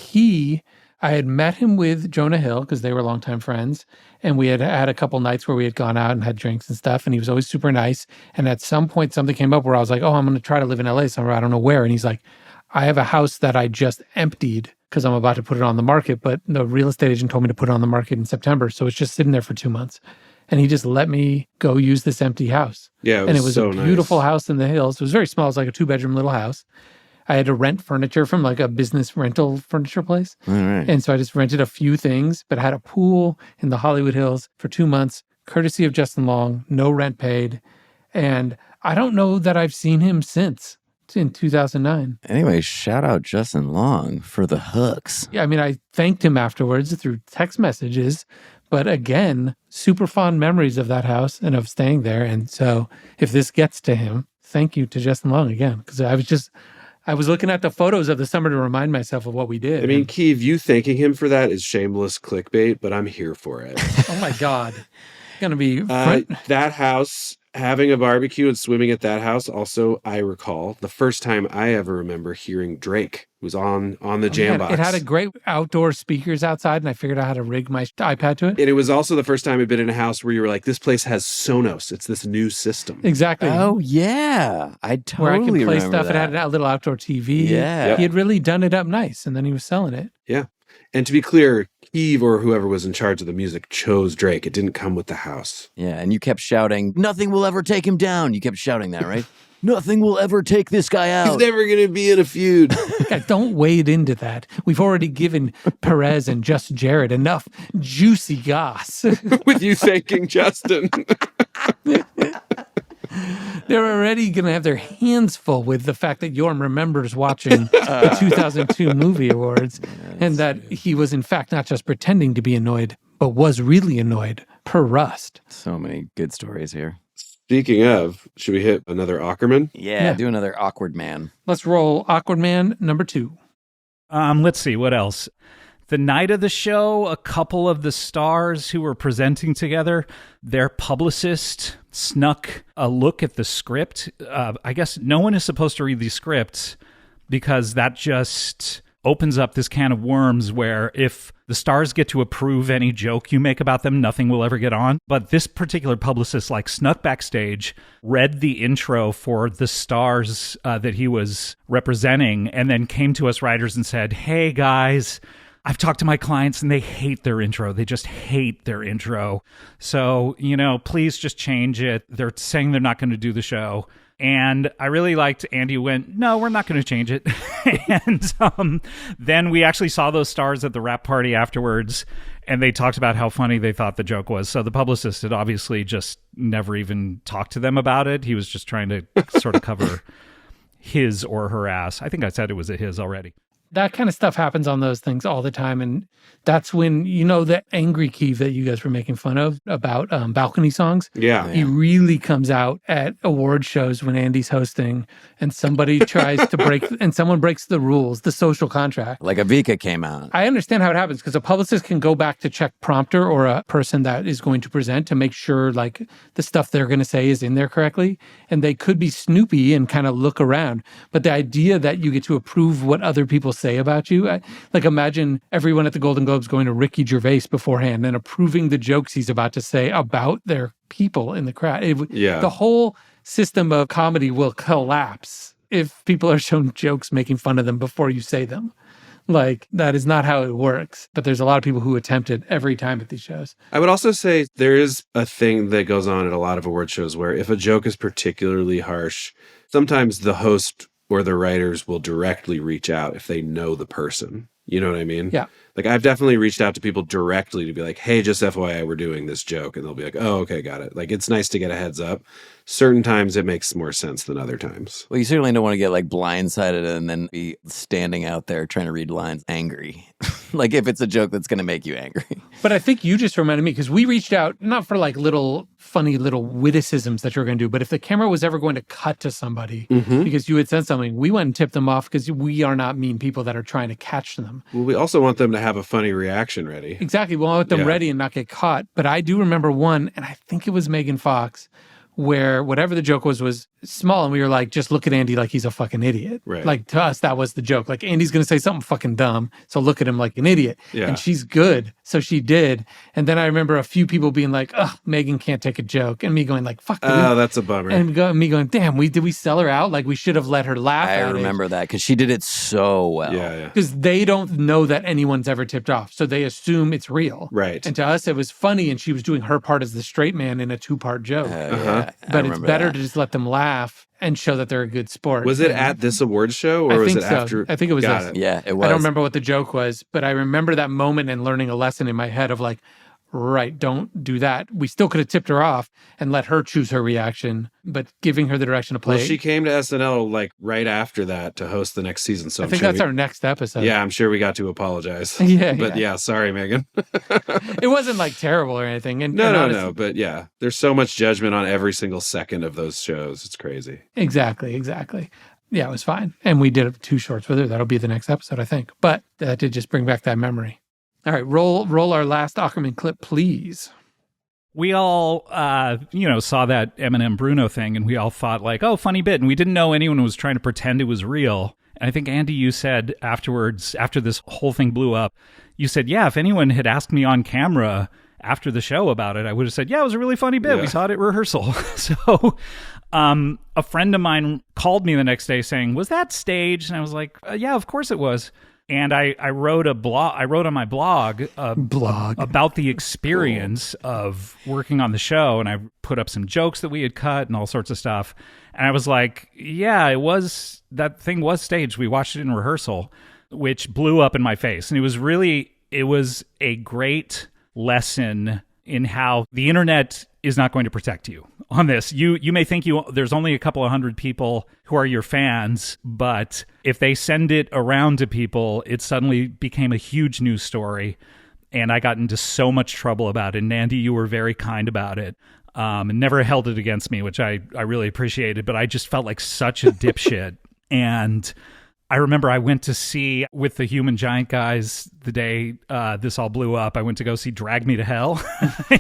I had met him with Jonah Hill because they were longtime friends. And we had a couple nights where we had gone out and had drinks and stuff. And he was always super nice. And at some point, something came up where I was like, oh, I'm going to try to live in LA somewhere. I don't know where. And he's like, I have a house that I just emptied because I'm about to put it on the market. But the real estate agent told me to put it on the market in September. So it's just sitting there for 2 months. And he just let me go use this empty house. Yeah, and it was so a beautiful nice. house in the hills. It was very small. It was like a 2-bedroom little house. I had to rent furniture from like a business rental furniture place. All right. And so I just rented a few things, but had a pool in the Hollywood Hills for 2 months, courtesy of Justin Long, no rent paid. And I don't know that I've seen him since in 2009. Anyway, shout out Justin Long for the hooks. Yeah, I mean, I thanked him afterwards through text messages. But again, super fond memories of that house and of staying there. And so if this gets to him, thank you to Justin Long again. Because I was looking at the photos of the summer to remind myself of what we did. I mean, Keeve, you thanking him for that is shameless clickbait, but I'm here for it. Oh my God. Going to be... that house, having a barbecue and swimming at that house. Also, I recall the first time I ever remember hearing Drake was on the Jambox. It had a great outdoor speakers outside, and I figured out how to rig my iPad to it. And it was also the first time I'd been in a house where you were like, this place has Sonos. It's this new system. Exactly. Oh, yeah. I totally where I could play remember stuff. that. It had a little outdoor TV. Yeah. Yep. He had really done it up nice, and then he was selling it. Yeah. And to be clear, Keeve or whoever was in charge of the music chose Drake. It didn't come with the house. Yeah, and you kept shouting, nothing will ever take him down. You kept shouting that, right? Nothing will ever take this guy out. He's never going to be in a feud. Guys, don't wade into that. We've already given Perez and Just Jared enough juicy goss. With you thanking Justin. They're already going to have their hands full with the fact that Yorm remembers watching the 2002 movie awards and that he was in fact not just pretending to be annoyed, but was really annoyed per Rust. So many good stories here. Speaking of, should we hit another Ackerman? Yeah, do another awkward man. Let's roll Awkward Man number 2. Let's see, what else? The night of the show, a couple of the stars who were presenting together, their publicist snuck a look at the script. I guess no one is supposed to read these scripts because that just opens up this can of worms where if the stars get to approve any joke you make about them, nothing will ever get on. But this particular publicist snuck backstage, read the intro for the stars that he was representing, and then came to us writers and said, hey guys, I've talked to my clients and they hate their intro. They just hate their intro. So, please just change it. They're saying they're not going to do the show. And I really liked Andy went, no, we're not going to change it. And then we actually saw those stars at the wrap party afterwards, and they talked about how funny they thought the joke was. So the publicist had obviously just never even talked to them about it. He was just trying to sort of cover his or her ass. I think I said it was a his already. That kind of stuff happens on those things all the time. And that's when, the angry Keeve that you guys were making fun of about balcony songs. Yeah. He really comes out at award shows when Andy's hosting and somebody tries to someone breaks the rules, the social contract. Like Avika came out. I understand how it happens because a publicist can go back to check prompter or a person that is going to present to make sure the stuff they're going to say is in there correctly. And they could be snoopy and kind of look around. But the idea that you get to approve what other people say about you. Like imagine everyone at the Golden Globes going to Ricky Gervais beforehand and approving the jokes he's about to say about their people in the crowd. The whole system of comedy will collapse if people are shown jokes making fun of them before you say them. Like, that is not how it works. But there's a lot of people who attempt it every time at these shows. I would also say there is a thing that goes on at a lot of award shows where if a joke is particularly harsh, sometimes the host or the writers will directly reach out if they know the person. You know what I mean? Yeah. Like, I've definitely reached out to people directly to be like, hey, just FYI, we're doing this joke. And they'll be like, oh, okay, got it. Like, it's nice to get a heads up. Certain times it makes more sense than other times. Well, you certainly don't want to get like blindsided and then be standing out there trying to read lines angry. Like if it's a joke that's going to make you angry. But I think you just reminded me because we reached out, not for like little funny little witticisms that you were going to do, but if the camera was ever going to cut to somebody because you had said something, we went and tipped them off because we are not mean people that are trying to catch them. Well, we also want them to have a funny reaction ready. Exactly. We want them ready and not get caught. But I do remember one, and I think it was Megan Fox, where whatever the joke was small, and we were like, just look at Andy like he's a fucking idiot. Right. Like, to us, that was the joke. Like, Andy's going to say something fucking dumb, so look at him like an idiot. Yeah. And she's good, so she did. And then I remember a few people being like, ugh, Megan can't take a joke. And me going like, fuck. Oh, that's a bummer. And me going, damn, did we sell her out? Like, we should have let her laugh I at it. remember that because she did it so well. Yeah. Because they don't know that anyone's ever tipped off. So they assume it's real. Right. And to us, it was funny. And she was doing her part as the straight man in a 2-part joke. Yeah, But it's better to just let them laugh and show that they're a good sport. Was it at this awards show or was it after? I think it was Got this. it. Yeah, it was. I don't remember what the joke was, but I remember that moment and learning a lesson in my head of like, right, don't do that. We still could have tipped her off and let her choose her reaction, but giving her the direction to play. Well, she came to SNL like right after that to host the next season. So I think that's our next episode. Yeah, I'm sure we got to apologize. But yeah, sorry, Megan. It wasn't like terrible or anything. And No. But yeah, there's so much judgment on every single second of those shows. It's crazy. Exactly. Yeah, it was fine. And we did 2 shorts with her. That'll be the next episode, I think. But that did just bring back that memory. All right, roll our last Ackerman clip, please. We all, saw that Eminem Bruno thing, and we all thought like, oh, funny bit. And we didn't know anyone was trying to pretend it was real. And I think, Andy, you said afterwards, after this whole thing blew up, you said, yeah, if anyone had asked me on camera after the show about it, I would have said, yeah, it was a really funny bit. Yeah. We saw it at rehearsal. So a friend of mine called me the next day saying, was that staged? And I was like, yeah, of course it was. And I wrote on my blog about the experience of working on the show, and I put up some jokes that we had cut and all sorts of stuff. And I was like, yeah, that thing was staged. We watched it in rehearsal, which blew up in my face. And it was a great lesson in how the internet is not going to protect you on this. You may think there's only a couple of hundred people who are your fans, but if they send it around to people, it suddenly became a huge news story. And I got into so much trouble about it. And Andy, you were very kind about it. And never held it against me, which I really appreciated, but I just felt like such a dipshit. And I remember I went to see with the Human Giant guys the day this all blew up. I went to go see Drag Me to Hell,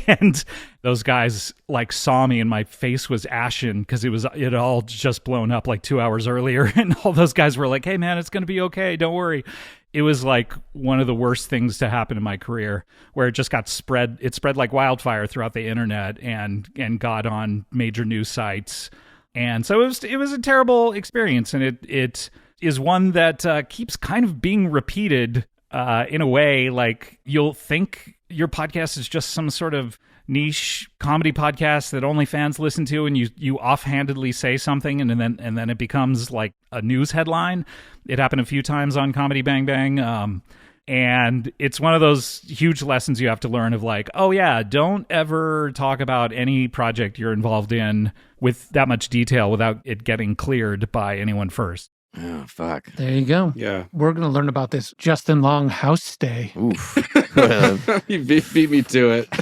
and those guys like saw me, and my face was ashen because it all just blown up like 2 hours earlier, and all those guys were like, "Hey man, it's gonna be okay, don't worry." It was like one of the worst things to happen in my career, where it just got spread. It spread like wildfire throughout the internet and got on major news sites, and so it was a terrible experience, and it is one that keeps kind of being repeated in a way. Like, you'll think your podcast is just some sort of niche comedy podcast that only fans listen to, and you offhandedly say something, and then it becomes like a news headline. It happened a few times on Comedy Bang Bang, and it's one of those huge lessons you have to learn of like, oh yeah, don't ever talk about any project you're involved in with that much detail without it getting cleared by anyone first. Oh, fuck. There you go. Yeah. We're going to learn about this Justin Long house stay. Oof. You beat me to it.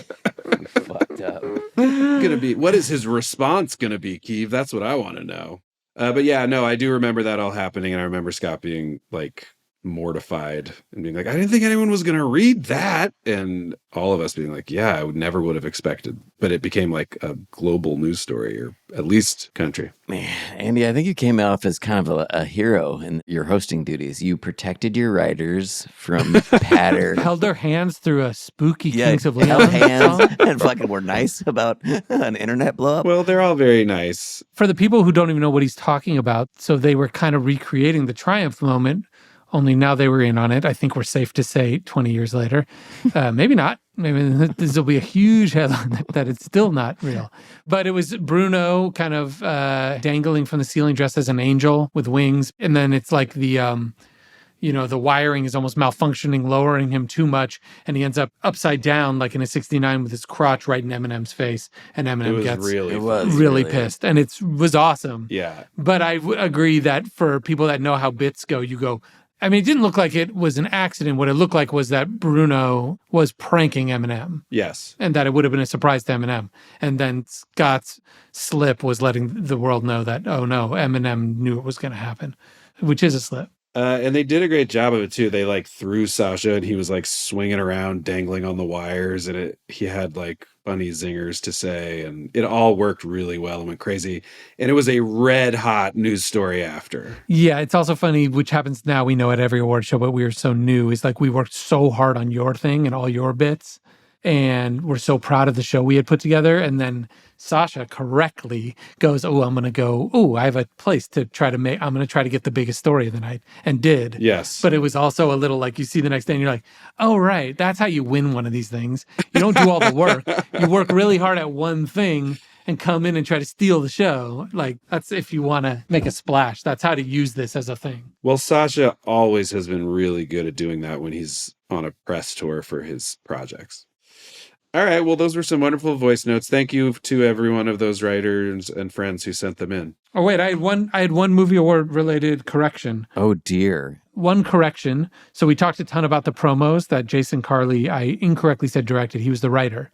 Fucked up. What is his response going to be, Keeve? That's what I want to know. But yeah, no, I do remember that all happening. And I remember Scott being like mortified and being like, I didn't think anyone was going to read that. And all of us being like, yeah, I would have expected. But it became like a global news story, or at least country. Man, Andy, I think you came off as kind of a hero in your hosting duties. You protected your writers from patter. Held their hands through a spooky Kings of held Leon hands song. and fucking were nice about an internet blow up. Well, they're all very nice. For the people who don't even know what he's talking about, so they were kind of recreating the Triumph moment, only now they were in on it. I think we're safe to say 20 years later. Maybe not. Maybe this will be a huge headline that it's still not real. But it was Bruno kind of dangling from the ceiling dressed as an angel with wings. And then it's like the wiring is almost malfunctioning, lowering him too much. And he ends up upside down like in a 69 with his crotch right in Eminem's face. And Eminem gets really pissed. And it was awesome. Yeah. But I agree that for people that know how bits go, you go, I mean, it didn't look like it was an accident. What it looked like was that Bruno was pranking Eminem. Yes. And that it would have been a surprise to Eminem. And then Scott's slip was letting the world know that, oh no, Eminem knew it was going to happen, which is a slip. And they did a great job of it too. They like threw Sasha and he was like swinging around, dangling on the wires, and he had like funny zingers to say, and it all worked really well and went crazy. And it was a red hot news story after. Yeah, it's also funny, which happens now, we know at every award show, but we are so new. It's like we worked so hard on your thing and all your bits, and we're so proud of the show we had put together. And then Sasha correctly goes, I have a place to try to make, I'm going to try to get the biggest story of the night, and did. Yes. But it was also a little like you see the next day and you're like, oh, right, that's how you win one of these things. You don't do all the work. You work really hard at one thing and come in and try to steal the show. Like, that's if you want to make a splash. That's how to use this as a thing. Well, Sasha always has been really good at doing that when he's on a press tour for his projects. All right. Well, those were some wonderful voice notes. Thank you to every one of those writers and friends who sent them in. Oh, wait, I had one movie award related correction. Oh, dear. One correction. So we talked a ton about the promos that Jason Carley, I incorrectly said directed. He was the writer.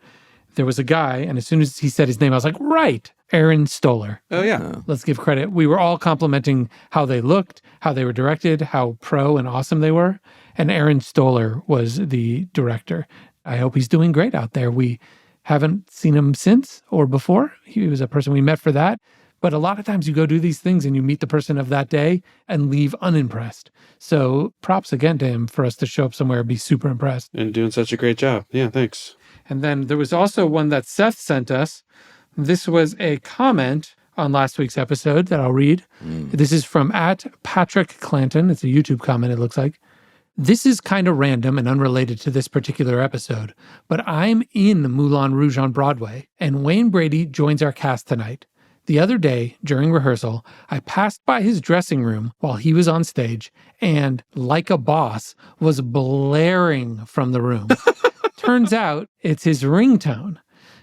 There was a guy, and as soon as he said his name, I was like, right, Aaron Stoller. Oh, yeah. Let's give credit. We were all complimenting how they looked, how they were directed, how pro and awesome they were. And Aaron Stoller was the director. I hope he's doing great out there. We haven't seen him since or before. He was a person we met for that. But a lot of times you go do these things and you meet the person of that day and leave unimpressed. So props again to him for us to show up somewhere and be super impressed. And doing such a great job. Yeah, thanks. And then there was also one that Seth sent us. This was a comment on last week's episode that I'll read. This is from @Patrick Clanton. It's a YouTube comment, it looks like. This is kind of random and unrelated to this particular episode, but I'm in Moulin Rouge on Broadway, and Wayne Brady joins our cast tonight. The other day, during rehearsal, I passed by his dressing room while he was on stage, and, like a boss, was blaring from the room. Turns out, it's his ringtone.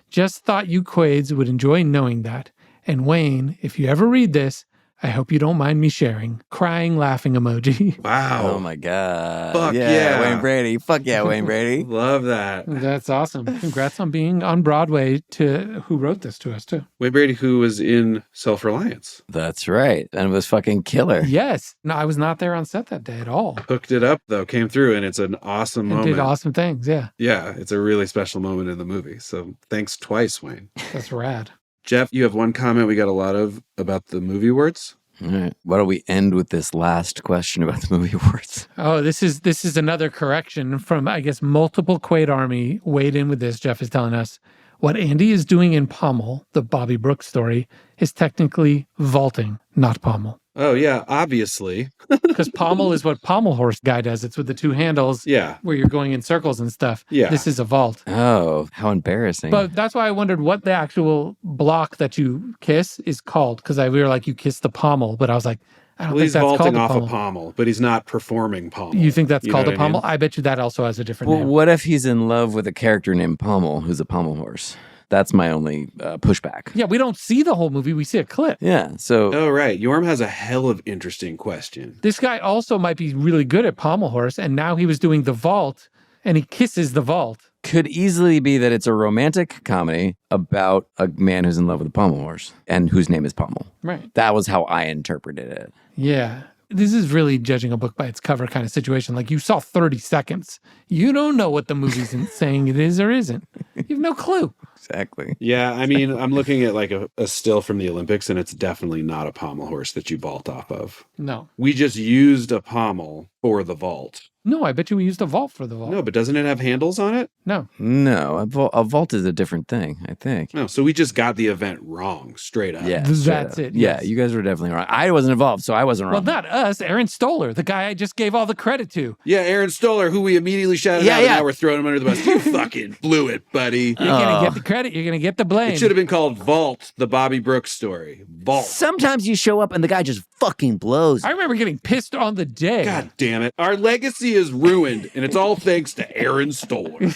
Just thought you Quades would enjoy knowing that. And Wayne, if you ever read this, I hope you don't mind me sharing. Crying, laughing emoji. Wow. Oh, my God. Fuck yeah. Wayne Brady. Fuck yeah, Wayne Brady. Love that. That's awesome. Congrats on being on Broadway to who wrote this to us, too. Wayne Brady, who was in Self-Reliance. That's right. And it was fucking killer. Yes. No, I was not there on set that day at all. Hooked it up, though. Came through, and it's an awesome moment. Did awesome things, yeah. Yeah, it's a really special moment in the movie. So thanks twice, Wayne. That's rad. Jeff, you have one comment we got a lot of about the movie awards. All right. Why don't we end with this last question about the movie awards? Oh, this is another correction from, I guess, multiple Quaid Army weighed in with this. Jeff is telling us what Andy is doing in Pommel, the Bobby Brooks story, is technically vaulting, not pommel. Oh, yeah, obviously. Because pommel is what pommel horse guy does. It's with the two handles where you're going in circles and stuff. Yeah. This is a vault. Oh, how embarrassing. But that's why I wondered what the actual block that you kiss is called. Because we were like, you kiss the pommel. But I was like, I don't think he's that's called vaulting a off pommel. a pommel, but he's not performing pommel. You think that's called know a what I pommel? mean? I bet you that also has a different name. What if he's in love with a character named Pommel, who's a pommel horse? That's my only pushback. Yeah, we don't see the whole movie. We see a clip. Yeah, so... Oh, right. Yorm has a hell of interesting question. This guy also might be really good at pommel horse, and now he was doing the vault, and he kisses the vault. Could easily be that it's a romantic comedy about a man who's in love with a pommel horse and whose name is Pommel. Right. That was how I interpreted it. Yeah. this is really judging a book by its cover kind of situation. Like, you saw 30 seconds. You don't know what the movie's saying it is or isn't. You have no clue. Exactly. Yeah, I mean, I'm looking at like a still from the Olympics, and it's definitely not a pommel horse that you vault off of. No. We just used a pommel for the vault. No, I bet you we used a vault for the vault. No, but doesn't it have handles on it? No. No, a vault is a different thing, I think. No, so we just got the event wrong, straight up. Yeah, That's straight up. it, Yeah, yes. you guys were definitely wrong. I wasn't involved, so I wasn't wrong. Well, not us. Aaron Stoller, the guy I just gave all the credit to. Yeah, Aaron Stoller, who we immediately shouted out, and now we're throwing him under the bus. You fucking blew it, buddy. You're going to get the credit. You're going to get the blame. It should have been called Vault, the Bobby Brooks story. Vault. Sometimes you show up and the guy just fucking blows. I remember getting pissed on the day. God damn it. Our legacy is ruined, and it's all thanks to Aaron Stoller.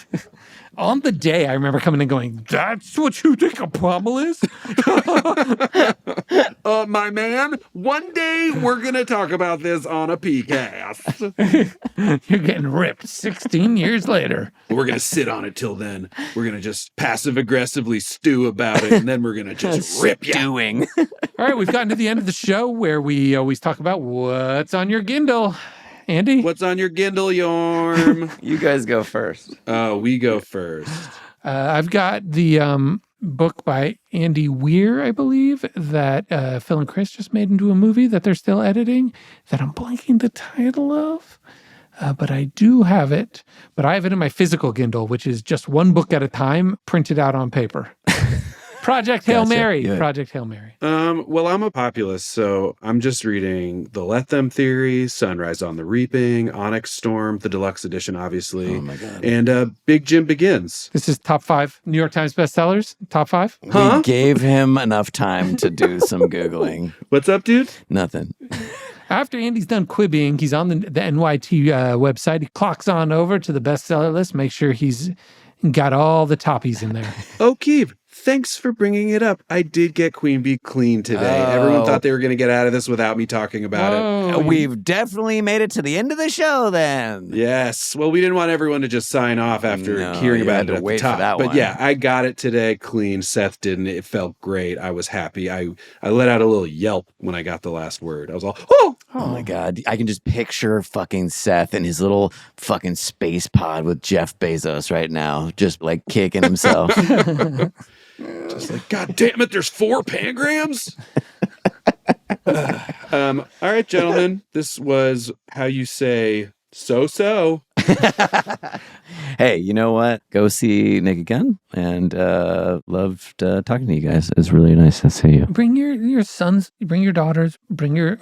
On the day, I remember coming and going, that's what you think a pommel is? My man, one day we're going to talk about this on a PCast. You're getting ripped 16 years later. We're going to sit on it till then. We're going to just passive-aggressively stew about it, and then we're going to just rip you. Doing. All right, we've gotten to the end of the show where we always talk about what's on your Kindle. Andy? What's on your Kindle, Yorm? You guys go first. We go first. I've got the book by Andy Weir, I believe, that Phil and Chris just made into a movie that they're still editing, that I'm blanking the title of. But I do have it. But I have it in my physical Kindle, which is just one book at a time, printed out on paper. Project Hail Mary. Good. Project Hail Mary. Well, I'm a populist, so I'm just reading The Let Them Theory, Sunrise on the Reaping, Onyx Storm, the deluxe edition, obviously. Oh my God. And Big Jim Begins. This is top 5 New York Times bestsellers. Top 5. We gave him enough time to do some Googling. What's up, dude? Nothing. After Andy's done quibbing, he's on the NYT website. He clocks on over to the bestseller list, make sure he's got all the toppies in there. Oh, Keeve, thanks for bringing it up. I did get Queen Bee clean today. Oh. Everyone thought they were going to get out of this without me talking about it. We've definitely made it to the end of the show then. Yes. Well, we didn't want everyone to just sign off after hearing you about had it to at wait the for top. that But one. yeah, I got it today clean. Seth didn't. It felt great. I was happy. I let out a little yelp when I got the last word. I was all, Oh my God. I can just picture fucking Seth in his little fucking space pod with Jeff Bezos right now, just like kicking himself. just like, God damn it, there's 4 pangrams? All right, gentlemen. This was how you say so. Hey, you know what? Go see Naked Gun, and loved talking to you guys. It's really nice to see you. Bring your sons, bring your daughters, bring your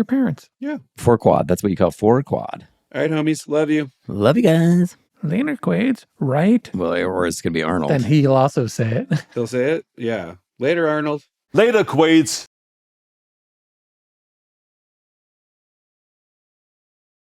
parents. Yeah. 4 quad. That's what you call 4 quad. All right, homies. Love you. Love you guys. Later, Quades, right? Well, or it's going to be Arnold. Then he'll also say it. He'll say it? Yeah. Later, Arnold. Later, Quades.